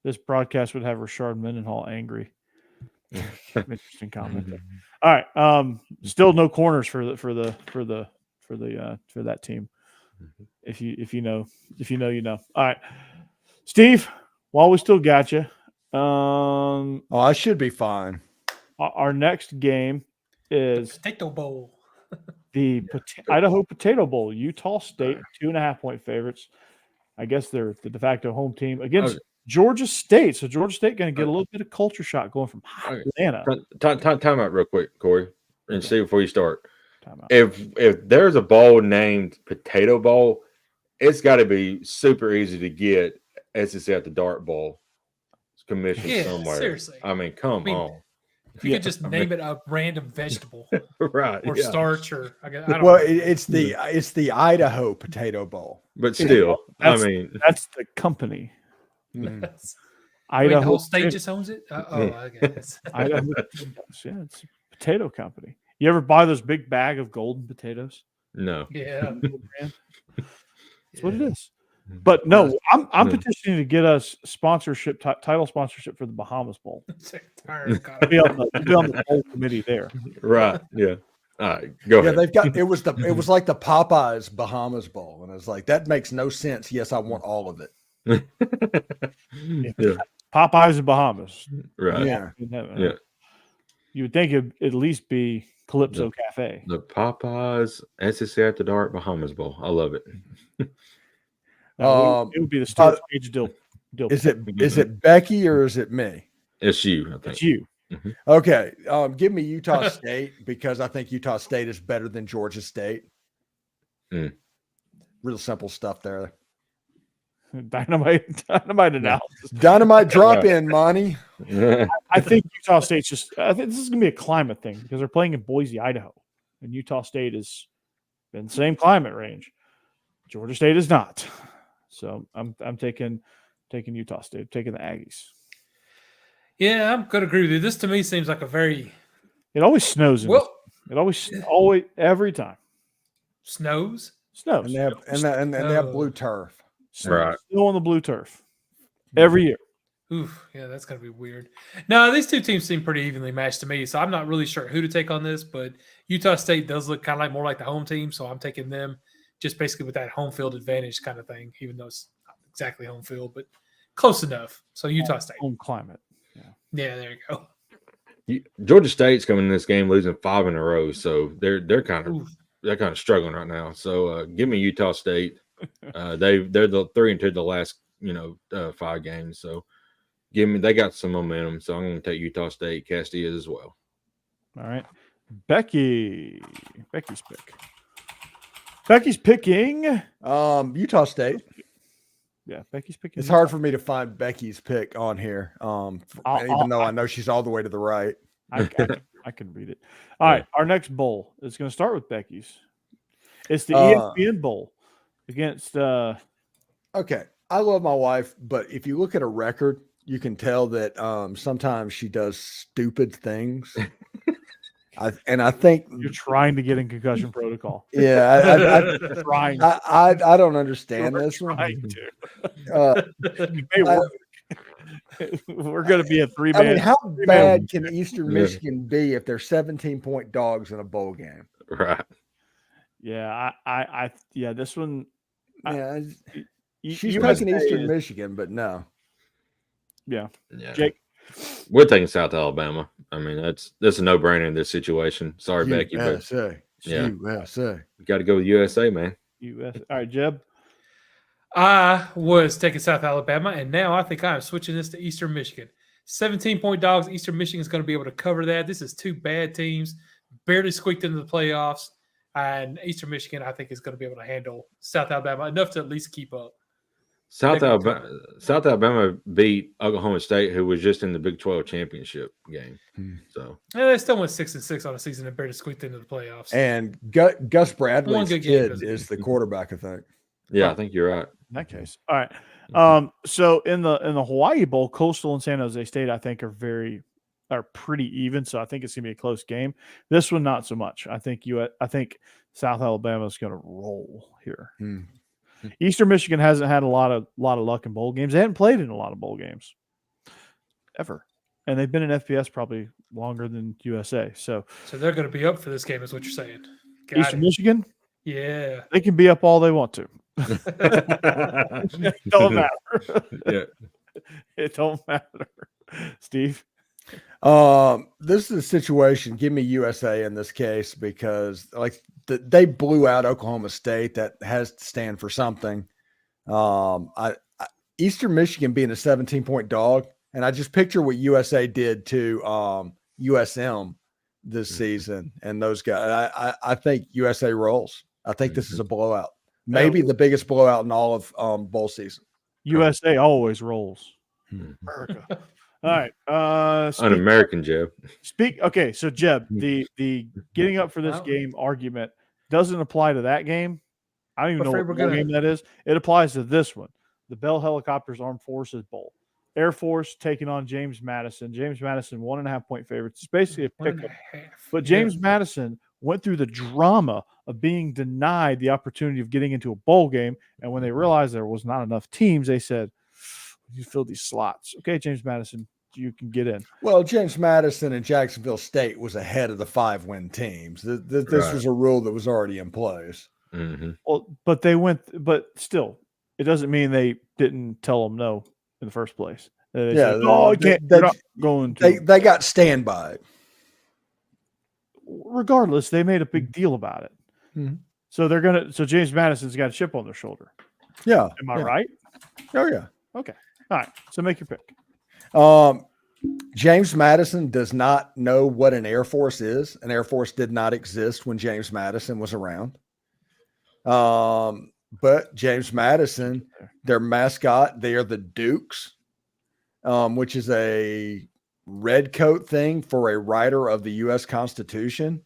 This broadcast would have Rashard Mendenhall angry. Interesting comment there. All right. Still no corners for that team. If you know, you know. All right. Steve, while we still got you, I should be fine. Our next game is Potato Bowl. the Idaho Potato Bowl. Utah State, 2.5-point favorites. I guess they're the de facto home team against Georgia State. So Georgia State going to get a little bit of culture shock going from Atlanta. Time out real quick, Corey, and see before you start. If there's a bowl named Potato Bowl, it's got to be super easy to get SEC at the Dart Bowl. It's commissioned somewhere. Seriously. I mean, come on. If you could just name it a random vegetable, right? Or starch, or I don't well, know. it's the Idaho Potato Bowl. But still, that's the company. Idaho the whole state just owns it. I guess. Idaho, it's a potato company. You ever buy those big bag of golden potatoes? No. Yeah. That's what it is. But no, I'm Yeah. petitioning to get us sponsorship, title sponsorship for the Bahamas Bowl. God. Be on the bowl committee there. Right. Yeah. All right. Go Yeah, ahead. they've got it was like the Popeyes Bahamas Bowl, and I was like, that makes no sense. Yes, I want all of it. Yeah. Popeyes and Bahamas. Right. Yeah. Yeah. You would think it'd at least be Calypso Cafe. The Popeyes SEC After Dark Bahamas Bowl. I love it. No, it would be the Stuart Page deal. Is it Becky or is it me? It's you, I think. It's you. Okay. Give me Utah State because I think Utah State is better than Georgia State. Real simple stuff there. Dynamite analysis. Dynamite drop in, Monty. I think Utah State's I think this is going to be a climate thing because they're playing in Boise, Idaho, and Utah State is in the same climate range. Georgia State is not. So I'm taking Utah State, taking the Aggies. Yeah, I'm going to agree with you. This to me seems like a very. It always snows. It always every time Snows. snows. And they have blue turf. Right. Snow on the blue turf every year. Oof, yeah, that's going to be weird. No, these two teams seem pretty evenly matched to me, so I'm not really sure who to take on this, but Utah State does look kind of more like the home team, so I'm taking them just basically with that home field advantage kind of thing, even though it's not exactly home field, but close enough. So Utah State. Home climate. Yeah, there you go. Georgia State's coming in this game losing 5 in a row, so they're kind of struggling right now. So give me Utah State. They're the 3-2 the last 5 games. So they got some momentum. So I'm going to take Utah State. Castilla as well. All right, Becky's pick. Becky's picking Utah State. Yeah, Becky's picking. It's hard for me to find Becky's pick on here, even though I know she's all the way to the right. I can read it. All right, our next bowl is going to start with Becky's. It's the ESPN Bowl against. Okay, I love my wife, but if you look at a record, you can tell that sometimes she does stupid things. I think You're trying to get in concussion protocol. Yeah, trying. I don't understand this one. We're going to be a 3-man. I mean, how bad can Eastern Michigan be if they're 17-point dogs in a bowl game? Right. Yeah, yeah, this one. Yeah, she's picking Eastern Michigan, but no. Yeah. Jake. We're taking South Alabama. I mean, that's a no-brainer in this situation. Sorry, Becky, but USA. You got to go with USA, man. USA. All right, Jeb. I was taking South Alabama, and now I think I'm switching this to Eastern Michigan. 17-point dogs. Eastern Michigan is going to be able to cover that. This is 2 bad teams, barely squeaked into the playoffs, and Eastern Michigan, I think, is going to be able to handle South Alabama enough to at least keep up. South Alabama beat Oklahoma State, who was just in the Big 12 championship game. So they still went 6-6 on a season and barely squeaked into the playoffs. And Gus Bradley's kid is the quarterback, I think. Yeah, I think you're right. In that case, all right. So in the Hawaii Bowl, Coastal and San Jose State, I think are pretty even. So I think it's gonna be a close game. This one, not so much. I think South Alabama is gonna roll here. Eastern Michigan hasn't had a lot of luck in bowl games. They haven't played in a lot of bowl games ever, and they've been in FBS probably longer than USA. So they're going to be up for this game, is what you're saying. Eastern Michigan, yeah, they can be up all they want to. It don't matter. Yeah, it don't matter. Steve. This is a situation. Give me USA in this case because they blew out Oklahoma State. That has to stand for something. Eastern Michigan being a 17-point dog, and I just picture what USA did to USM this season, and those guys. I think USA rolls. I think this is a blowout, maybe the biggest blowout in all of bowl season. USA always rolls. America. All right. An American, Jeb. Okay, so Jeb, the getting up for this game argument doesn't apply to that game. I don't even know what game that is. It applies to this one, the Bell Helicopters Armed Forces Bowl. Air Force taking on James Madison. James Madison, 1.5-point favorites. It's basically a pickup. But James Madison went through the drama of being denied the opportunity of getting into a bowl game. And when they realized there was not enough teams, they said, you fill these slots. Okay, James Madison, you can get in. Well, James Madison and Jacksonville State was ahead of the 5-win teams. This was a rule that was already in place. Mm-hmm. Well, but still, it doesn't mean they didn't tell them no in the first place. They said, they're not going to. They got standby. Regardless, they made a big deal about it. Mm-hmm. So James Madison's got a chip on their shoulder. Yeah. Am I right? Oh, yeah. Okay. All right. So make your pick. James Madison does not know what an Air Force is. An Air Force did not exist when James Madison was around. But James Madison, their mascot, they are the Dukes, which is a red coat thing for a writer of the U.S. Constitution.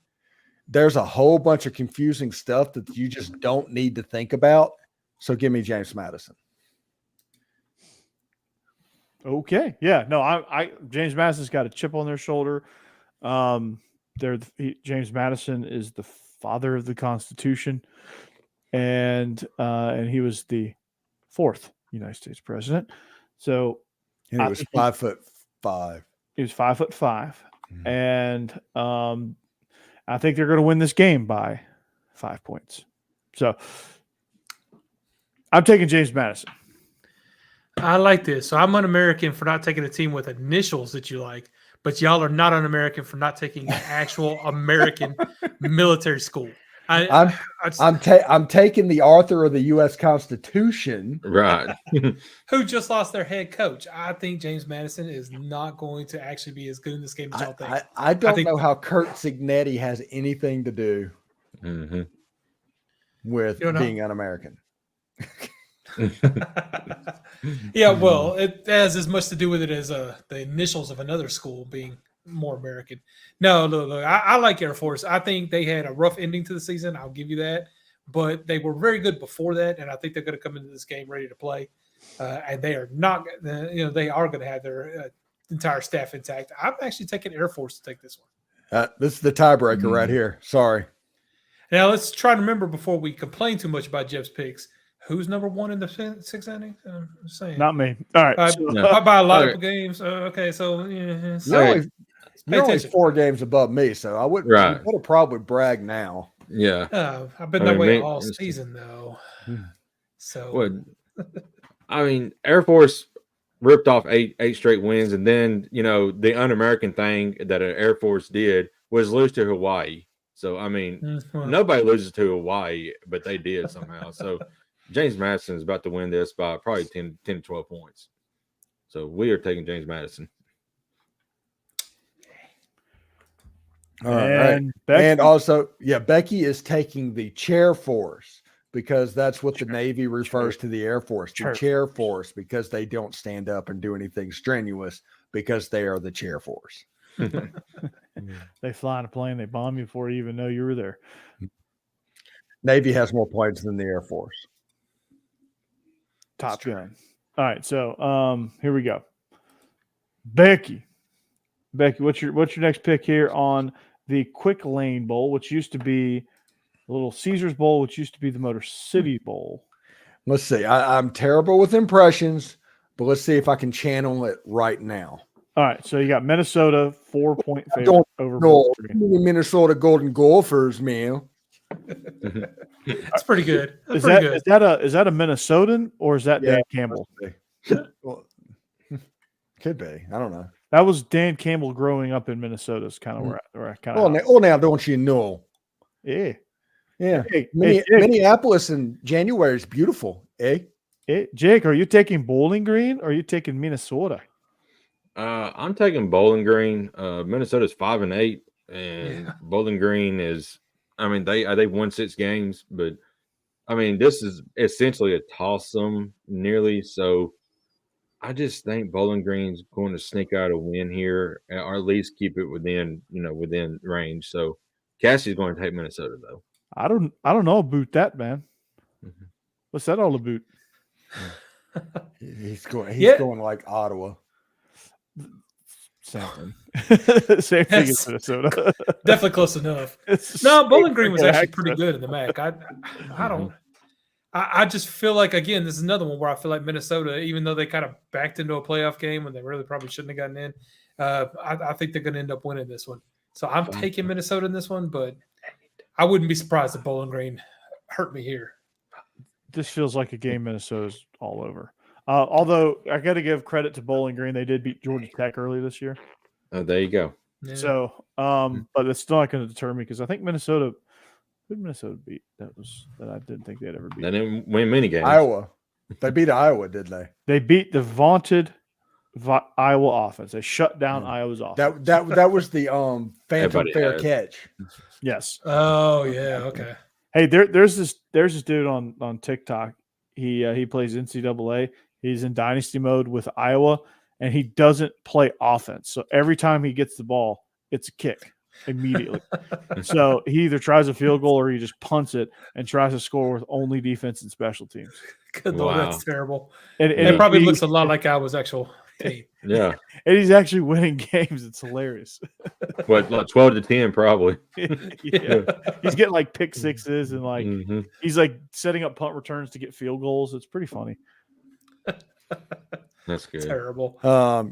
There's a whole bunch of confusing stuff that you just don't need to think about. So give me James Madison. Okay. Yeah. No, James Madison's got a chip on their shoulder. James Madison is the father of the Constitution, and he was the 4th United States president. So and he was 5'5". He was 5'5", Mm-hmm. and I think they're going to win this game by 5 points. So I'm taking James Madison. I like this. So I'm un-American for not taking a team with initials that you like, but y'all are not un-American for not taking an actual American military school. I'm taking the author of the U.S. Constitution, right? Who just lost their head coach. I think James Madison is not going to actually be as good in this game as y'all think. I don't know how Kurt Signetti has anything to do with being un-American. Yeah, well, it has as much to do with it as the initials of another school being more American. No, look, I like Air Force. I think they had a rough ending to the season. I'll give you that. But they were very good before that, and I think they're going to come into this game ready to play. And they are not, they are going to have their entire staff intact. I'm actually taking Air Force to take this one. This is the tiebreaker right here. Sorry. Now, let's try to remember before we complain too much about Jeb's picks. Who's number 1 in the 6th inning? I'm just saying. Not me. All right. By a lot of games. Okay, so yeah. You're only 4 games above me, so I wouldn't. Right. You would probably brag now. Yeah. I've been that way all season, though. So, Air Force ripped off eight straight wins, and then the un-American thing that an Air Force did was lose to Hawaii. So nobody loses to Hawaii, but they did somehow. So James Madison is about to win this by probably 10 to 12 points. So we are taking James Madison. All right. And also, Becky is taking the chair force because that's what the Navy refers to the Air Force, the chair force, because they don't stand up and do anything strenuous because they are the chair force. They fly in a plane, they bomb you before you even know you were there. Navy has more planes than the Air Force. Top Gun. All right, so here we go. Becky, what's your next pick here on the Quick Lane Bowl, which used to be a little Caesars Bowl, which used to be the Motor City Bowl? Let's see. I'm terrible with impressions, but let's see if I can channel it right now. All right, so you got Minnesota 4-point favorite over Minnesota Golden Gophers, man. That's pretty good. Is that a Minnesotan or is that Dan Campbell? Well, could be. I don't know. That was Dan Campbell growing up in Minnesota. Is kind of where I kind of. Now don't you know? Yeah. Hey, Minneapolis in January is beautiful. Jake, are you taking Bowling Green or are you taking Minnesota? I'm taking Bowling Green. Minnesota's 5-8, and Bowling Green is. They won 6 games, but this is essentially a toss-em nearly. So I just think Bowling Green's going to sneak out a win here, or at least keep it within range. So Cassie's going to take Minnesota, though. I don't know about that, man. Mm-hmm. What's that all about? He's going like Ottawa. Same thing. Same thing as Yes. Minnesota. Definitely close enough. It's No, so Bowling Green was freaking actually pretty accurate. good in the MAC. I don't. I just feel like, again, this is another one where I feel like Minnesota, even though they kind of backed into a playoff game when they really probably shouldn't have gotten in, I think they're going to end up winning this one. So I'm taking Minnesota in this one, but I wouldn't be surprised if Bowling Green hurt me here. This feels like a game Minnesota's all over. Although I got to give credit to Bowling Green, they did beat Georgia Tech early this year. Oh, there you go. Yeah. So, but it's still not going to deter me because I think Minnesota. Who did Minnesota beat? That I didn't think they'd ever beat. They didn't win many games. Iowa. They beat Iowa, did they? They beat the vaunted Iowa offense. They shut down Iowa's offense. That was the phantom Everybody fair has. catch. Yes. Oh, yeah. Okay. Hey, there's this dude on TikTok. He plays NCAA. He's in dynasty mode with Iowa, and he doesn't play offense. So every time he gets the ball, it's a kick immediately. So he either tries a field goal or he just punts it and tries to score with only defense and special teams. Good Lord, Wow. that's terrible. And It probably looks a lot like Iowa's actual team. Yeah. and he's actually winning games. It's hilarious. What, like 12-10 probably. Yeah. He's getting like pick sixes and like Mhm. he's like setting up punt returns to get field goals. It's pretty funny. That's good. Terrible.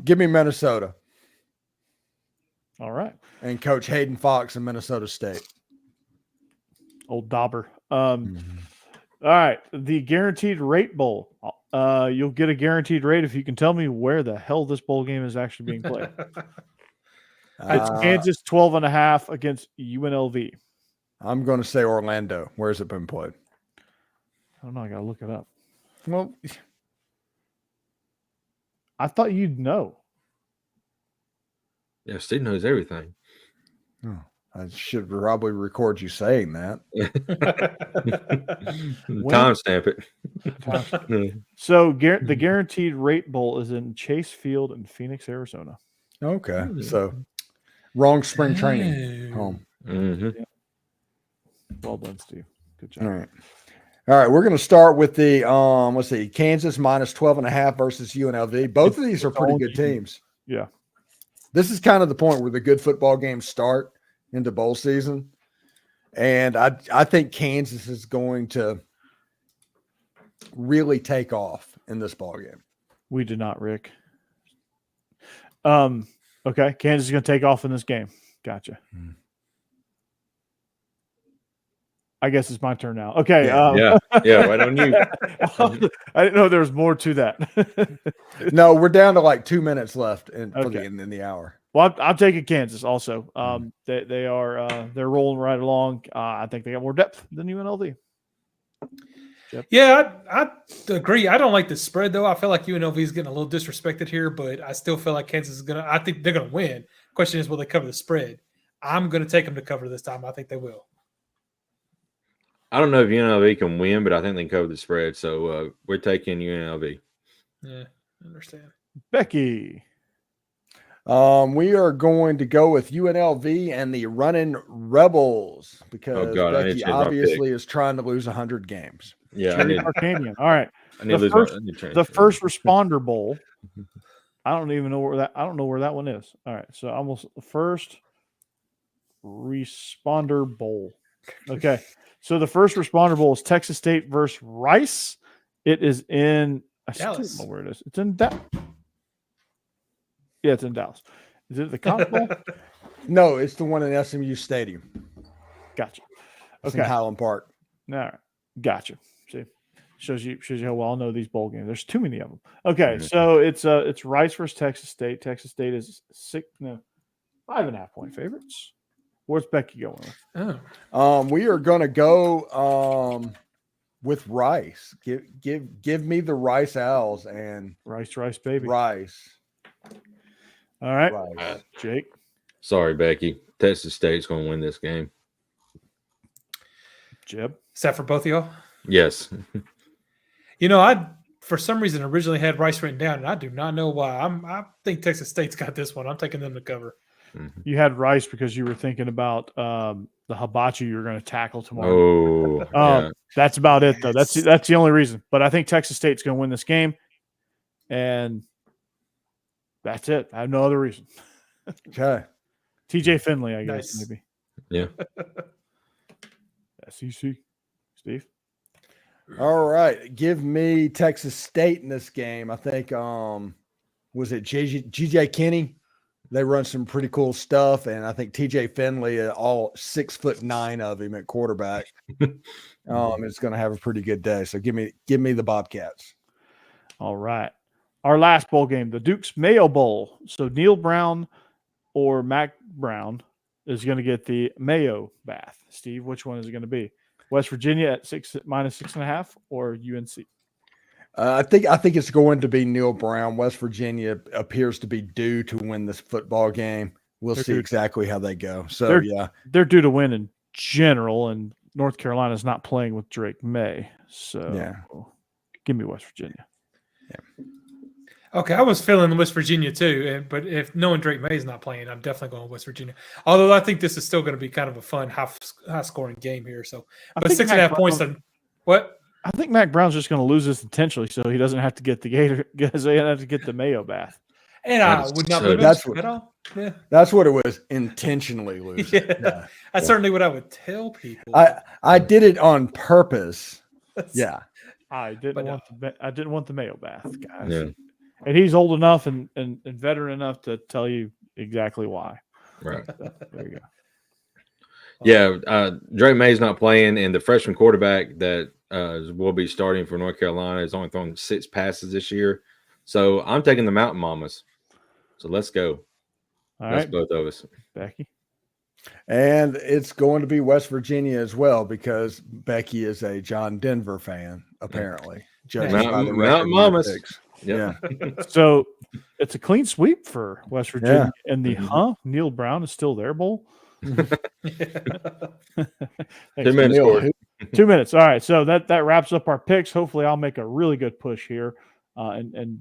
Give me Minnesota All right. and Coach Hayden Fox in Minnesota State. Old Dauber. All right. The guaranteed rate bowl. You'll get a guaranteed rate if you can tell me where the hell this bowl game is actually being played. It's Kansas 12.5 against UNLV. I'm going to say Orlando. Where's it been played? I don't know. I got to look it up. Well, I thought you'd know. Yeah, Steve knows everything. I should probably record you saying that. Timestamp it. So the guaranteed rate bowl is in Chase Field in Phoenix, Arizona. Okay. So wrong spring training Oh. home. Mhm. Well done, Steve. Good job. All right. All right. We're going to start with the, let's see, Kansas minus 12.5 versus UNLV. Both of these are pretty good teams. Yeah. This is kind of the point where the good football games start into bowl season. And I think Kansas is going to really take off in this ball game. We did not, Rick. Okay. Kansas is going to take off in this game. Gotcha. I guess it's my turn now. Okay. Yeah. Right on you. I didn't know there was more to that. No, we're down to like 2 minutes left in Okay. the hour. Well, I'm taking Kansas also. They are they're rolling right along. I think they got more depth than UNLV. Yeah, I agree. I don't like the spread, though. I feel like UNLV is getting a little disrespected here, but I still feel like Kansas is going to – I think they're going to win. Question is, will they cover the spread? I'm going to take them to cover this time. I think they will. I don't know if UNLV can win, but I think they can cover the spread. So we're taking UNLV. Yeah, I understand. Becky. We are going to go with UNLV and the running Rebels because God, I need to Becky change my obviously is trying to lose 100 games. Yeah, I Cherry need, Arcanian. All right. I need to lose first- my, I need to change The it. first responder bowl. I don't know where that one is. All right. So almost the first responder bowl. Okay. So the first responder bowl is Texas State versus Rice. It is in Dallas. I don't know where it is. It's in Dallas. Yeah, it's in Dallas. Is it the Cotton Bowl? No, it's the one in SMU Stadium. Gotcha. It's in Okay. Highland Park. All right. Gotcha. See, shows you how well I know these bowl games. There's too many of them. Okay, Mhm. so it's Rice versus Texas State. Texas State is 5.5 point favorites. Where's Becky going with? Oh, We are going to go with Rice. Give me the Rice Owls and Rice, baby. Rice. All right, Rice. Jake. Sorry, Becky. Texas State's going to win this game. Jeb. is that for both of y'all? Yes. You know, I for some reason originally had Rice written down, and I do not know why. I think Texas State's got this one. I'm taking them to cover. You had Rice because you were thinking about the hibachi you were going to tackle tomorrow. Oh, yeah. That's about it, though. That's the only reason. But I think Texas State's going to win this game, and that's it. I have no other reason. Okay. TJ Finley, I guess, Nice. maybe. Yeah. SEC. Steve? All right. Give me Texas State in this game. I think was it GJ Kinney? They run some pretty cool stuff, and I think TJ Finley, all 6'9" of him at quarterback, is going to have a pretty good day. So give me the Bobcats. All right. Our last bowl game, the Duke's Mayo Bowl. So Neil Brown or Mac Brown is going to get the Mayo bath. Steve, which one is it going to be? West Virginia at -6.5 or UNC? I think it's going to be Neil Brown. West Virginia appears to be due to win this football game. We'll see exactly how they go. So they're due to win in general, and North Carolina's not playing with Drake May. So give me West Virginia. Yeah. Okay, I was feeling West Virginia too, but if knowing Drake May is not playing, I'm definitely going West Virginia. Although I think this is still going to be kind of a fun, high scoring game here. So, but 6.5 points. What? I think Mac Brown's just going to lose this intentionally, so he doesn't have to get the Gator. Because they have to get the Mayo bath. And I would not lose at all. Yeah. That's what it was. Intentionally losing. Yeah. That's certainly what I would tell people. I did it on purpose. Yeah. I didn't want the Mayo bath, guys. Yeah. And he's old enough and veteran enough to tell you exactly why. Right. So, there you go. Yeah. Drake May's not playing, and the freshman quarterback that will be starting for North Carolina is only thrown 6 passes this year. So I'm taking the Mountain Mamas. So let's go. All That's right. both of us. Becky. And it's going to be West Virginia as well because Becky is a John Denver fan, apparently. Mountain Mamas. Yeah. So it's a clean sweep for West Virginia. And the Neil Brown is still there, bowl. 2 Thanks, minutes. Neil. 2 minutes. All right. So that wraps up our picks. Hopefully I'll make a really good push here. And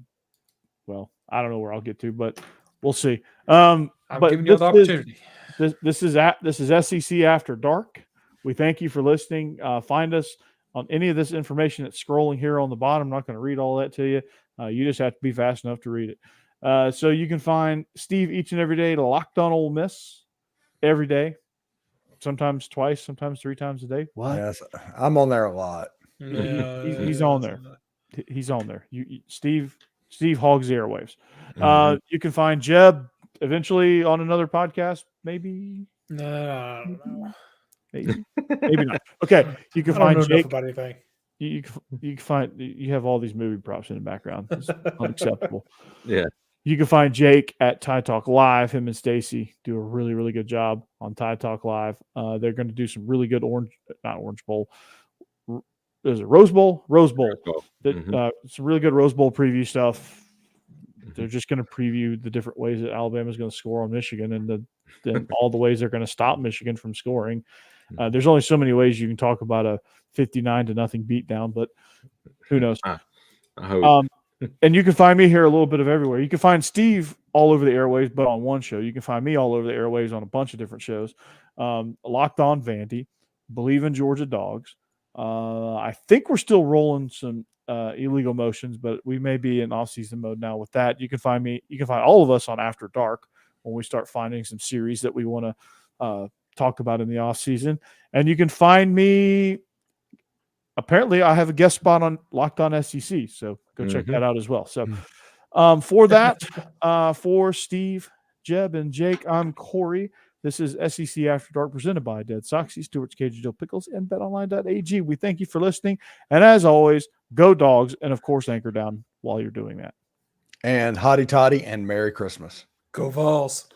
well, I don't know where I'll get to, but we'll see. I'm giving you the opportunity. This is SEC After Dark. We thank you for listening. Find us on any of this information that's scrolling here on the bottom. I'm not going to read all that to you. You just have to be fast enough to read it. So you can find Steve each and every day to Locked On Ole Miss every day, sometimes twice, sometimes 3 times a day. What? Yes, I'm on there a lot. Yeah, he's on there. He's on there. Steve hogs the airwaves. You can find Jeb eventually on another podcast, maybe. No. Maybe not. Okay, you can find Jake. About anything. You can find you have all these movie props in the background. It's unacceptable. Yeah. You can find Jake at Tide Talk Live. Him and Stacey do a really, really good job on Tide Talk Live. They're going to do some really good Orange Bowl. Is it Rose Bowl? Rose Bowl. Some really good Rose Bowl preview stuff. They're just going to preview the different ways that Alabama's going to score on Michigan and then all the ways they're going to stop Michigan from scoring. There's only so many ways you can talk about a 59-0 beatdown, but who knows? I hope. And you can find me here a little bit of everywhere. You can find Steve all over the airwaves, but on one show. You can find me all over the airwaves on a bunch of different shows. Locked On Vandy, Bleav In Georgia Dawgs. I think we're still rolling some illegal motions, but we may be in off-season mode now with that. You can find me. You can find all of us on After Dark when we start finding some series that we want to talk about in the off-season. And you can find me. Apparently, I have a guest spot on Locked On SEC, so go check that out as well. So for that, for Steve, Jeb, and Jake, I'm Corey. This is SEC After Dark presented by DeadSoxy, Stewart's Cajun Dill Pickles, and BetOnline.ag. We thank you for listening. And as always, go Dogs, and of course, anchor down while you're doing that. And hotty toddy and Merry Christmas. Go Vols.